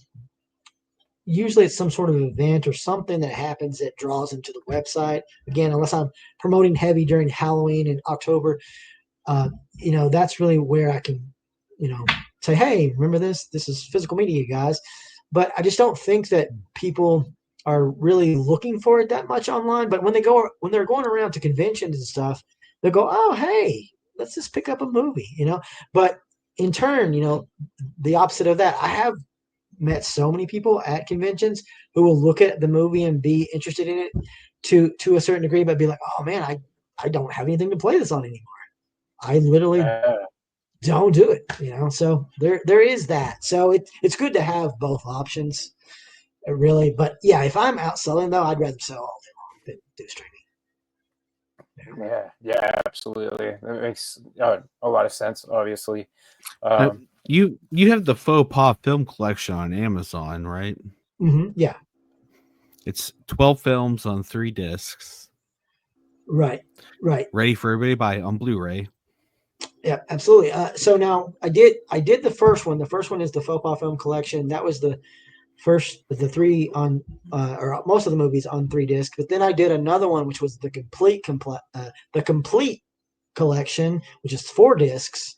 Speaker 3: usually it's some sort of event or something that happens that draws them to the website. Again, unless I'm promoting heavy during Halloween and October, that's really where I can, say, hey, remember this? This is physical media, guys. But I just don't think that people are really looking for it that much online. But when they're going around to conventions and stuff, they'll go, oh, hey, let's just pick up a movie, But in turn, the opposite of that, I have met so many people at conventions who will look at the movie and be interested in it to a certain degree, but be like, oh man, I don't have anything to play this on anymore. I literally don't do it, So there is that. So it's good to have both options, really. But yeah, if I'm out selling though, I'd rather sell all day long than do streaming.
Speaker 1: Yeah, absolutely. That makes a lot of sense. Obviously,
Speaker 2: you have the Faux Pas Film Collection on Amazon, right?
Speaker 3: Mm-hmm, yeah.
Speaker 2: It's 12 films on 3 discs.
Speaker 3: Right.
Speaker 2: Ready for everybody to buy on Blu-ray.
Speaker 3: Yeah, absolutely. So now I did the first one. The first one is the Faux Pas Film Collection. That was the 3 on, or most of the movies on 3 discs. But then I did another one, which was the complete collection, which is 4 discs.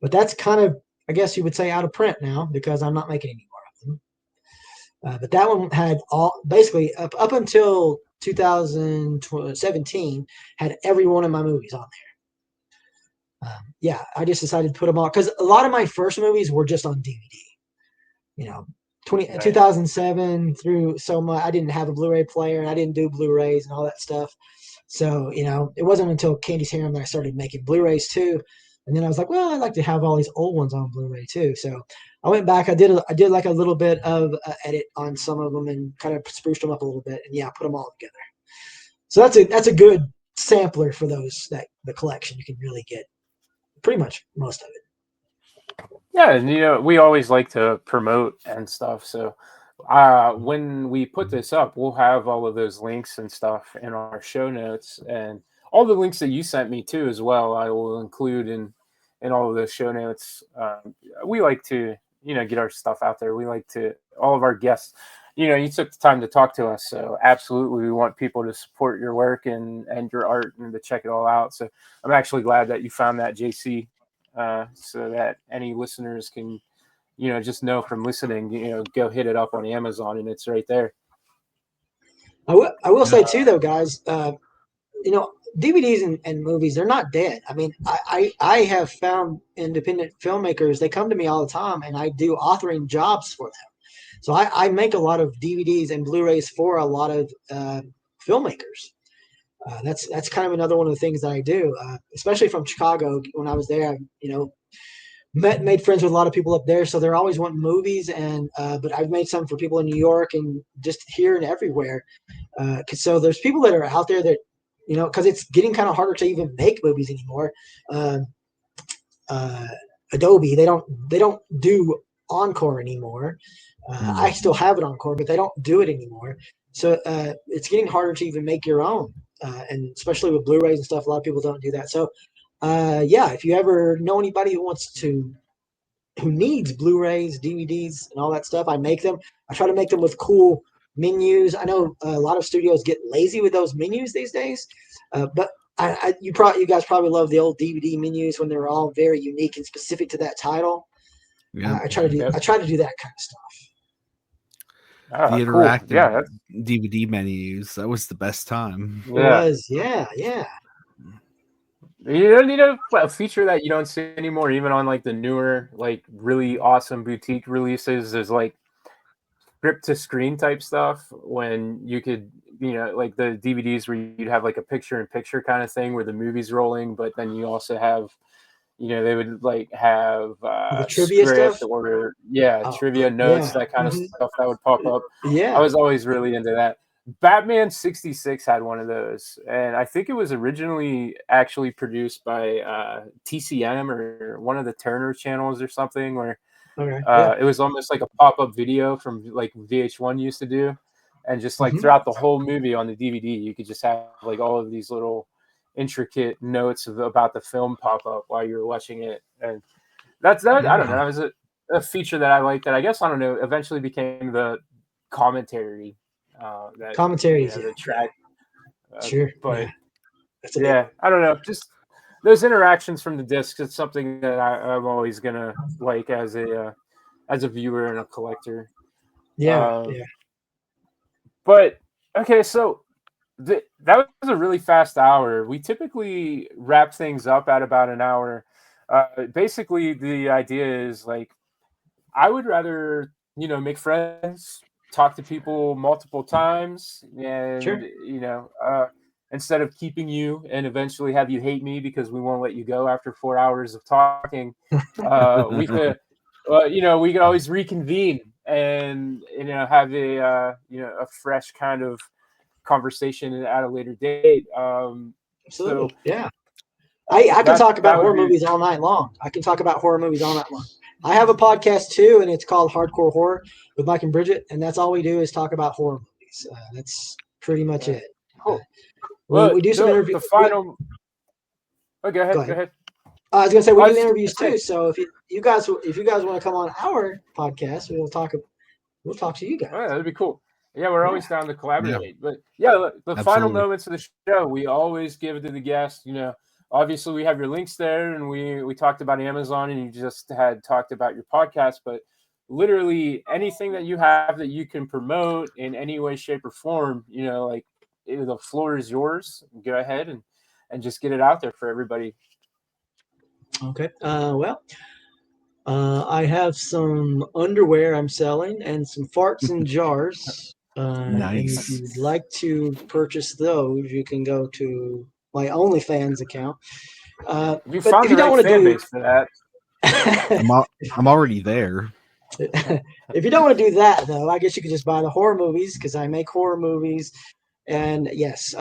Speaker 3: But that's kind of, I guess you would say, out of print now because I'm not making any more of them. But that one had basically up until 2017 had every one of my movies on there. I just decided to put them all because a lot of my first movies were just on DVD. 2007 through so much. I didn't have a Blu-ray player and I didn't do Blu-rays and all that stuff. So, it wasn't until Candy's Harem that I started making Blu-rays too. And then I was like, well, I'd like to have all these old ones on Blu-ray too. So I went back. I did like a little bit of edit on some of them and kind of spruced them up a little bit. And put them all together. So that's a good sampler for the collection. You can really get pretty much most of it.
Speaker 1: Yeah, and we always like to promote and stuff. So when we put this up, we'll have all of those links and stuff in our show notes, and all the links that you sent me too as well. I will include in all of those show notes. We like to get our stuff out there. We like to all of our guests. You took the time to talk to us, so absolutely we want people to support your work and your art and to check it all out. So I'm actually glad that you found that, JC. So that any listeners can, just know from listening, go hit it up on Amazon and it's right there.
Speaker 3: I will say too, though, guys, DVDs and movies, they're not dead. I mean, I have found independent filmmakers, they come to me all the time and I do authoring jobs for them. So I make a lot of DVDs and Blu-rays for a lot of filmmakers. That's kind of another one of the things that I do, especially from Chicago. When I was there, I, made friends with a lot of people up there. So they're always wanting movies, but I've made some for people in New York and just here and everywhere. So there's people that are out there that, because it's getting kind of harder to even make movies anymore. Adobe, they don't do Encore anymore. I still have it Encore, but they don't do it anymore. So it's getting harder to even make your own, and especially with Blu-rays and stuff, a lot of people don't do that. So yeah, if you ever know anybody who needs Blu-rays, DVDs, and all that stuff, I make them. I try to make them with cool menus. I know a lot of studios get lazy with those menus these days, but you guys probably love the old DVD menus when they're all very unique and specific to that title.
Speaker 2: Yeah.
Speaker 3: I try to do that kind of stuff.
Speaker 2: The interactive
Speaker 1: cool.
Speaker 2: DVD menus, that was the best time.
Speaker 3: It was, yeah.
Speaker 1: You don't need a feature that you don't see anymore, even on like the newer, like really awesome boutique releases. There's like script to screen type stuff when you could, like the DVDs where you'd have like a picture in picture kind of thing where the movie's rolling, but then you also have, they would like have
Speaker 3: the trivia
Speaker 1: script
Speaker 3: stuff,
Speaker 1: or trivia notes, that kind of stuff that would pop up.
Speaker 3: Yeah,
Speaker 1: I was always really into that. Batman 66 had one of those, and I think it was originally actually produced by TCM or one of the Turner channels or something, where it was almost like a pop-up video from like VH1 used to do, and just like throughout the whole movie on the DVD, you could just have like all of these little intricate notes about the film pop up while you were watching it, and that's that. I don't know. That was a feature that I liked. That I guess, I don't know, eventually became the commentary.
Speaker 3: Commentaries,
Speaker 1: the track.
Speaker 3: Sure,
Speaker 1: but I don't know. Just those interactions from the discs. It's something that I'm always gonna like as a viewer and a collector. But okay, so that was a really fast hour. We typically wrap things up at about an hour. Basically, the idea is like I would rather make friends, talk to people multiple times, and instead of keeping you and eventually have you hate me because we won't let you go after 4 hours of talking, we could we could always reconvene and have a fresh kind of conversation at a later date.
Speaker 3: Absolutely. So, I can talk about horror movies all night long. I have a podcast too, and it's called Hardcore Horror with Mike and Bridget, and that's all we do is talk about horror movies. That's pretty much it.
Speaker 1: Cool.
Speaker 3: We do some interviews.
Speaker 1: The final. Oh, go ahead.
Speaker 3: I was gonna say we do interviews too. So if you guys want to come on our podcast, we'll talk to you guys.
Speaker 1: Oh, yeah, that'd be cool. Yeah, we're always down to collaborate. But the final moments of the show, we always give it to the guest. Obviously we have your links there, and we talked about Amazon, and you just had talked about your podcast, but literally anything that you have that you can promote in any way, shape, or form, like the floor is yours. Go ahead and just get it out there for everybody.
Speaker 3: Okay. I have some underwear I'm selling and some farts in jars.
Speaker 2: Nice.
Speaker 3: And if you'd like to purchase those, you can go to my OnlyFans account.
Speaker 1: You found the right fan base for that.
Speaker 2: I'm already there.
Speaker 3: If you don't want to do that, though, I guess you could just buy the horror movies, because I make horror movies. And yes,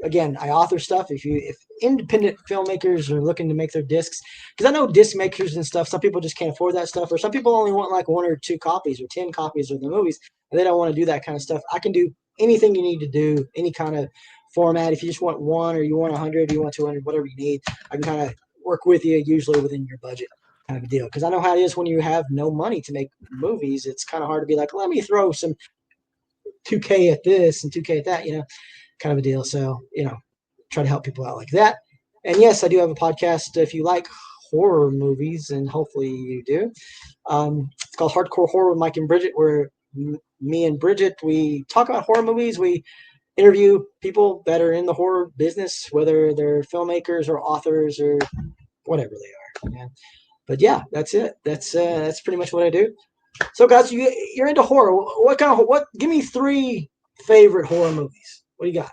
Speaker 3: again, I author stuff. If independent filmmakers are looking to make their discs, because I know disc makers and stuff, some people just can't afford that stuff, or some people only want like 1 or 2 copies or 10 copies of the movies, and they don't want to do that kind of stuff. I can do anything you need to do, any kind of format. If you just want 1, or you want 100, you want 200, whatever you need, I can kind of work with you, usually within your budget, kind of a deal. Because I know how it is when you have no money to make movies. It's kind of hard to be like, let me throw some 2K at this and 2K at that, kind of a deal. So, try to help people out like that. And yes, I do have a podcast if you like horror movies, and hopefully you do. It's called Hardcore Horror with Mike and Bridget, where me and Bridget, we talk about horror movies. We interview people that are in the horror business, whether they're filmmakers or authors or whatever they are. Yeah. But yeah, that's it. That's pretty much what I do. So guys, you're into horror. What? Give me 3 favorite horror movies. What do you got?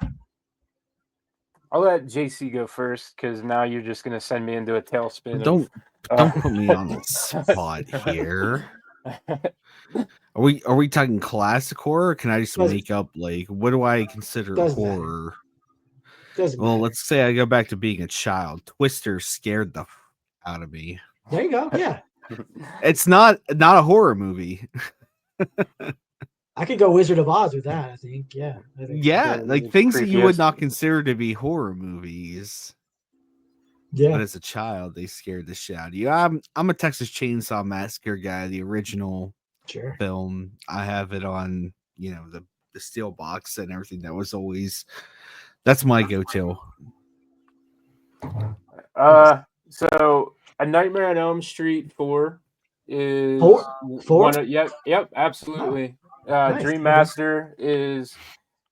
Speaker 1: I'll let JC go first, because now you're just going to send me into a tailspin.
Speaker 2: Don't put me on the spot here. Are we talking classic horror? Or can I just make up, like, what do I consider horror?
Speaker 3: Well,
Speaker 2: let's say I go back to being a child. Twister scared the out of me.
Speaker 3: There you go. Yeah.
Speaker 2: It's not a horror movie.
Speaker 3: I could go Wizard of Oz with that, I think. Yeah. I think
Speaker 2: Yeah, like things that you would
Speaker 1: creepiest.
Speaker 2: not consider to be horror movies.
Speaker 3: Yeah.
Speaker 2: But as a child, they scared the shit out of you. I'm a Texas Chainsaw Massacre guy, the original
Speaker 3: Sure.
Speaker 2: film. I have it on, the steel box and everything. That's my go-to.
Speaker 1: So A Nightmare on Elm Street 4 is
Speaker 3: Four?
Speaker 1: one of yep, absolutely.
Speaker 3: Nice.
Speaker 1: Dream
Speaker 3: Okay.
Speaker 1: Master is,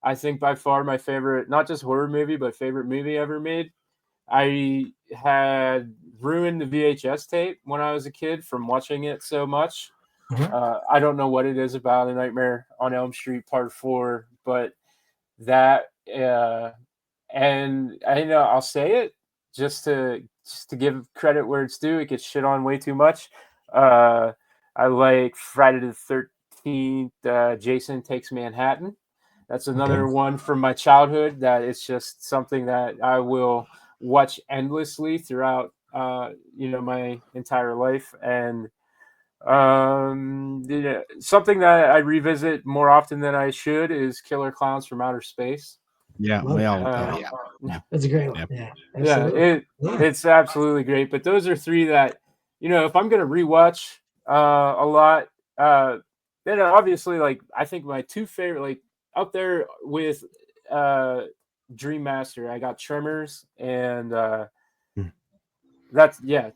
Speaker 1: I think, by far my favorite, not just horror movie, but favorite movie ever made. I had ruined the VHS tape when I was a kid from watching it so much. I don't know what it is about A Nightmare on Elm Street Part 4, but that, and I know I'll say it just to give credit where it's due. It gets shit on way too much. I like Friday the 13th. Jason Takes Manhattan. That's another one from my childhood that it's just something that I will watch endlessly throughout my entire life. And something that I revisit more often than I should is Killer Clowns from Outer Space.
Speaker 2: Yeah,
Speaker 3: That's a great one.
Speaker 2: Yeah.
Speaker 1: It's absolutely great. But those are three that, if I'm gonna rewatch a lot, then obviously, like, I think my two favorite, like, up there with Dream Master, I got Tremors, and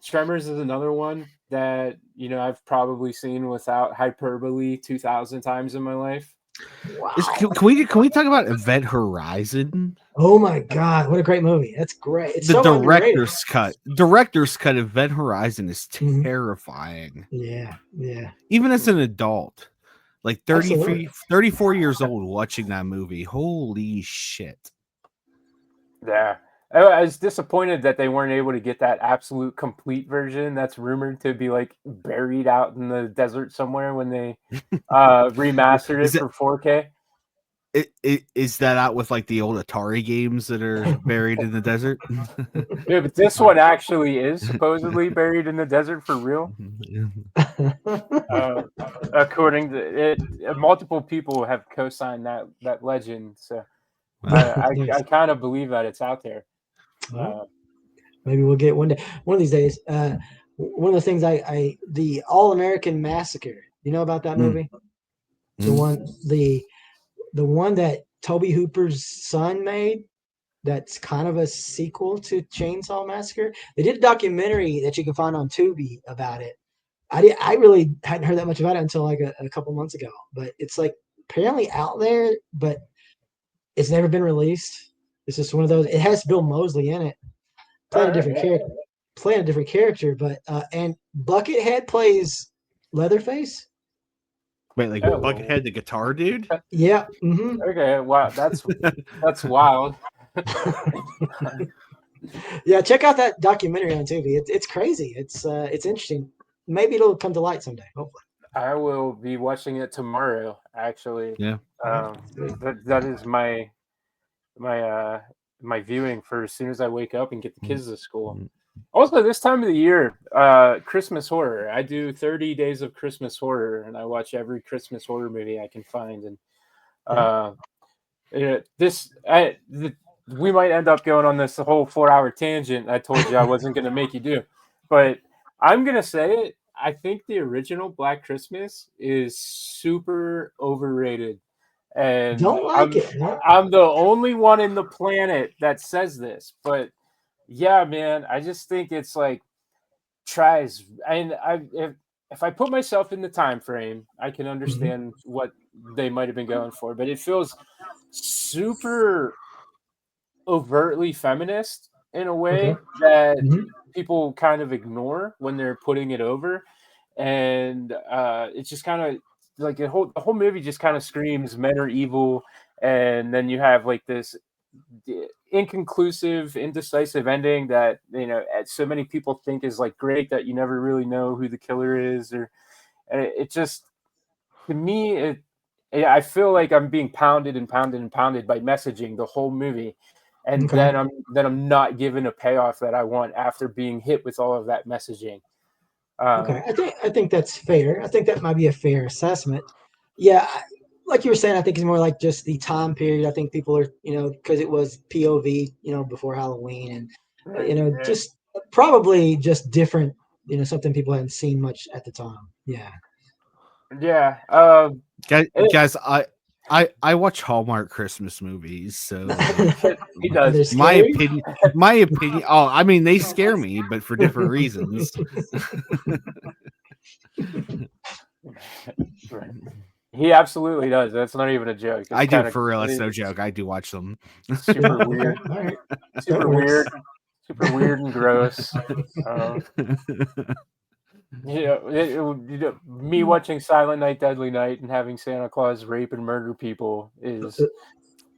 Speaker 1: Tremors is another one that I've probably seen without hyperbole 2,000 times in my life.
Speaker 3: Wow.
Speaker 2: Can we talk about Event Horizon?
Speaker 3: Oh my God, what a great movie. That's great. It's
Speaker 2: The
Speaker 3: so
Speaker 2: director's cut. Event Horizon is
Speaker 3: Mhm.
Speaker 2: terrifying.
Speaker 3: Yeah.
Speaker 2: Even as an adult, like
Speaker 3: 34
Speaker 2: years old watching that movie. Holy shit.
Speaker 1: Yeah. I was disappointed that they weren't able to get that absolute complete version that's rumored to be like buried out in the desert somewhere when they remastered it for 4K.
Speaker 2: Is that out with like the old Atari games that are buried in the desert?
Speaker 1: Yeah, but this one actually is supposedly buried in the desert for real. According to it, multiple people have co-signed that legend, so I kind of believe that it's out there.
Speaker 3: Maybe we'll get one day. One of these days. One of the things the All American Massacre. You know about that movie? The one that Toby Hooper's son made. That's kind of a sequel to Chainsaw Massacre. They did a documentary that you can find on Tubi about it. I really hadn't heard that much about it until like a couple months ago. But it's like apparently out there, but it's never been released. It's just one of those. It has Bill Moseley in it, playing a different character. But and Buckethead plays Leatherface.
Speaker 2: Wait, like Buckethead, the guitar dude?
Speaker 3: Yeah. Mm-hmm.
Speaker 1: Okay. Wow. That's wild.
Speaker 3: Yeah, check out that documentary on Tubi. It's crazy. It's interesting. Maybe it'll come to light someday. Hopefully.
Speaker 1: I will be watching it tomorrow. Actually,
Speaker 2: yeah.
Speaker 1: That is my viewing for as soon as I wake up and get the kids to school. Also, this time of the year, Christmas horror. I do 30 days of Christmas horror, and I watch every Christmas horror movie I can find. And we might end up going on this whole 4-hour tangent I told you I wasn't going to make you do, but I'm going to say it. I think the original Black Christmas is super overrated. And I'm the only one in the planet that says this, but yeah, man, I just think it's like tries. And if I put myself in the time frame, I can understand what they might have been going for, but it feels super overtly feminist in a way that people kind of ignore when they're putting it over. And it's just kind of like the whole movie just kind of screams men are evil, and then you have like this inconclusive, indecisive ending that so many people think is like great that you never really know who the killer is, or it just, to me, I feel like I'm being pounded and pounded and pounded by messaging the whole movie, and then I'm not given a payoff that I want after being hit with all of that messaging.
Speaker 3: Okay, I think that's fair. I think that might be a fair assessment. Yeah, like you were saying, I think it's more like just the time period. I think people are, because it was POV, before Halloween, and
Speaker 1: Yeah.
Speaker 3: just probably just different, something people hadn't seen much at the time. Yeah.
Speaker 1: Yeah.
Speaker 2: Guys, I watch Hallmark Christmas movies, so
Speaker 1: He
Speaker 3: Are they
Speaker 1: does.
Speaker 3: scary?
Speaker 2: my opinion. Oh, I mean, they scare me, but for different reasons.
Speaker 1: Right. He absolutely does. That's not even a joke. It's
Speaker 2: I do,
Speaker 1: kind of
Speaker 2: for real. It's no joke. I do watch them.
Speaker 1: super
Speaker 3: Okay,
Speaker 1: weird,
Speaker 3: all right. That
Speaker 1: super
Speaker 3: works.
Speaker 1: weird, super weird and gross. Uh, me watching Silent Night, Deadly Night, and having Santa Claus rape and murder people is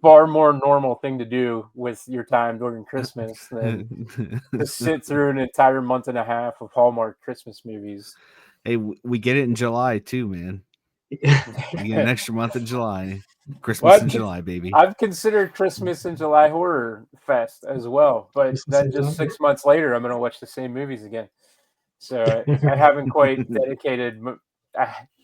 Speaker 1: far more normal thing to do with your time during Christmas than to sit through an entire month and a half of Hallmark Christmas movies.
Speaker 2: Hey, we get it in July too, man. We get an extra month in July. Christmas in July, baby.
Speaker 1: I've considered Christmas in July Horror Fest as well, but then just 6 months later, I'm going to watch the same movies again. So I haven't quite dedicated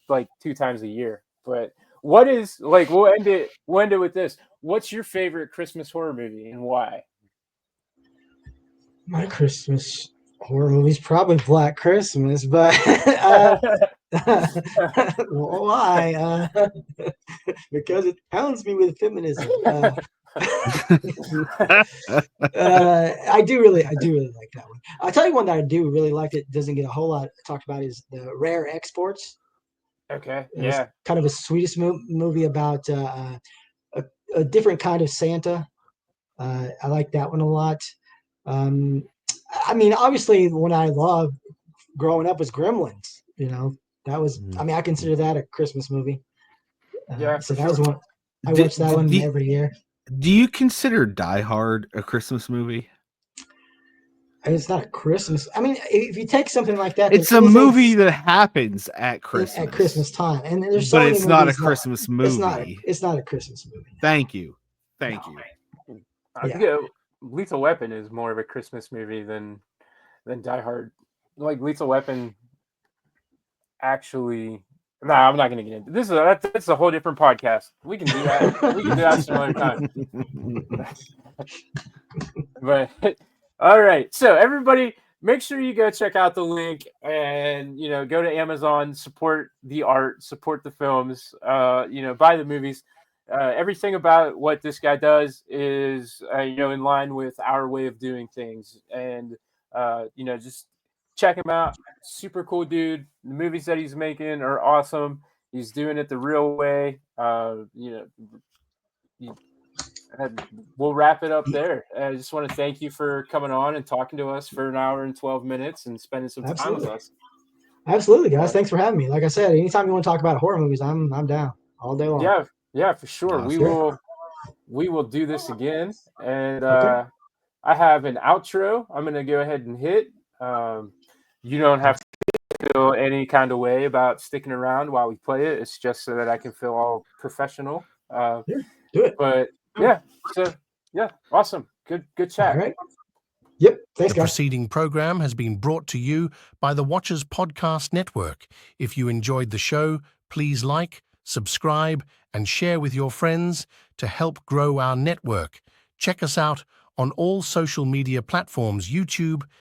Speaker 1: like 2 times a year. But what is like? We'll end it with this. What's your favorite Christmas horror movie and why?
Speaker 3: My Christmas horror movie's probably Black Christmas, but why? Because it pounds me with feminism. I do really like that one. I'll tell you one that I do really like that doesn't get a whole lot talked about is the Rare Exports.
Speaker 1: Okay,
Speaker 3: It's
Speaker 1: yeah.
Speaker 3: kind of a Swedish movie about a different kind of Santa. I like that one a lot. I mean, obviously, one I loved growing up was Gremlins. That was. I mean, I consider that a Christmas movie.
Speaker 1: Yeah,
Speaker 3: So
Speaker 1: for
Speaker 3: that was
Speaker 1: sure.
Speaker 3: one. I watched that one every year.
Speaker 2: Do you consider Die Hard a Christmas movie?
Speaker 3: It's not a Christmas. I mean, if you take something like that,
Speaker 2: It's a movie that happens at Christmas.
Speaker 3: At Christmas time, and there's so
Speaker 2: but
Speaker 3: many
Speaker 2: it's not a
Speaker 3: movies
Speaker 2: Christmas movie.
Speaker 3: It's not a Christmas movie.
Speaker 2: Thank you.
Speaker 1: I think Lethal Weapon is more of a Christmas movie than Die Hard. Like Lethal Weapon, actually. No, I'm not going to get into this. That's a whole different podcast. We can do that. We can do that some other time. But all right, so everybody, make sure you go check out the link and go to Amazon, support the art, support the films, buy the movies. Everything about what this guy does is in line with our way of doing things, and just check him out. Super cool dude. The movies that he's making are awesome. He's doing it the real way. We'll wrap it up there. I just want to thank you for coming on and talking to us for an hour and 12 minutes and spending some time with us.
Speaker 3: Absolutely, guys. Thanks for having me. Like I said, anytime you want to talk about horror movies, I'm down all day long.
Speaker 1: Yeah, for sure.
Speaker 2: Awesome.
Speaker 1: We will do this again. And I have an outro I'm going to go ahead and hit. You don't have to feel any kind of way about sticking around while we play it. It's just so that I can feel all professional.
Speaker 3: Do it.
Speaker 1: But yeah, so yeah, awesome. Good chat.
Speaker 3: All right. Yep. Thanks,
Speaker 4: The
Speaker 3: guys.
Speaker 4: preceding program has been brought to you by the Watchers Podcast Network. If you enjoyed the show, please like, subscribe, and share with your friends to help grow our network. Check us out on all social media platforms: YouTube,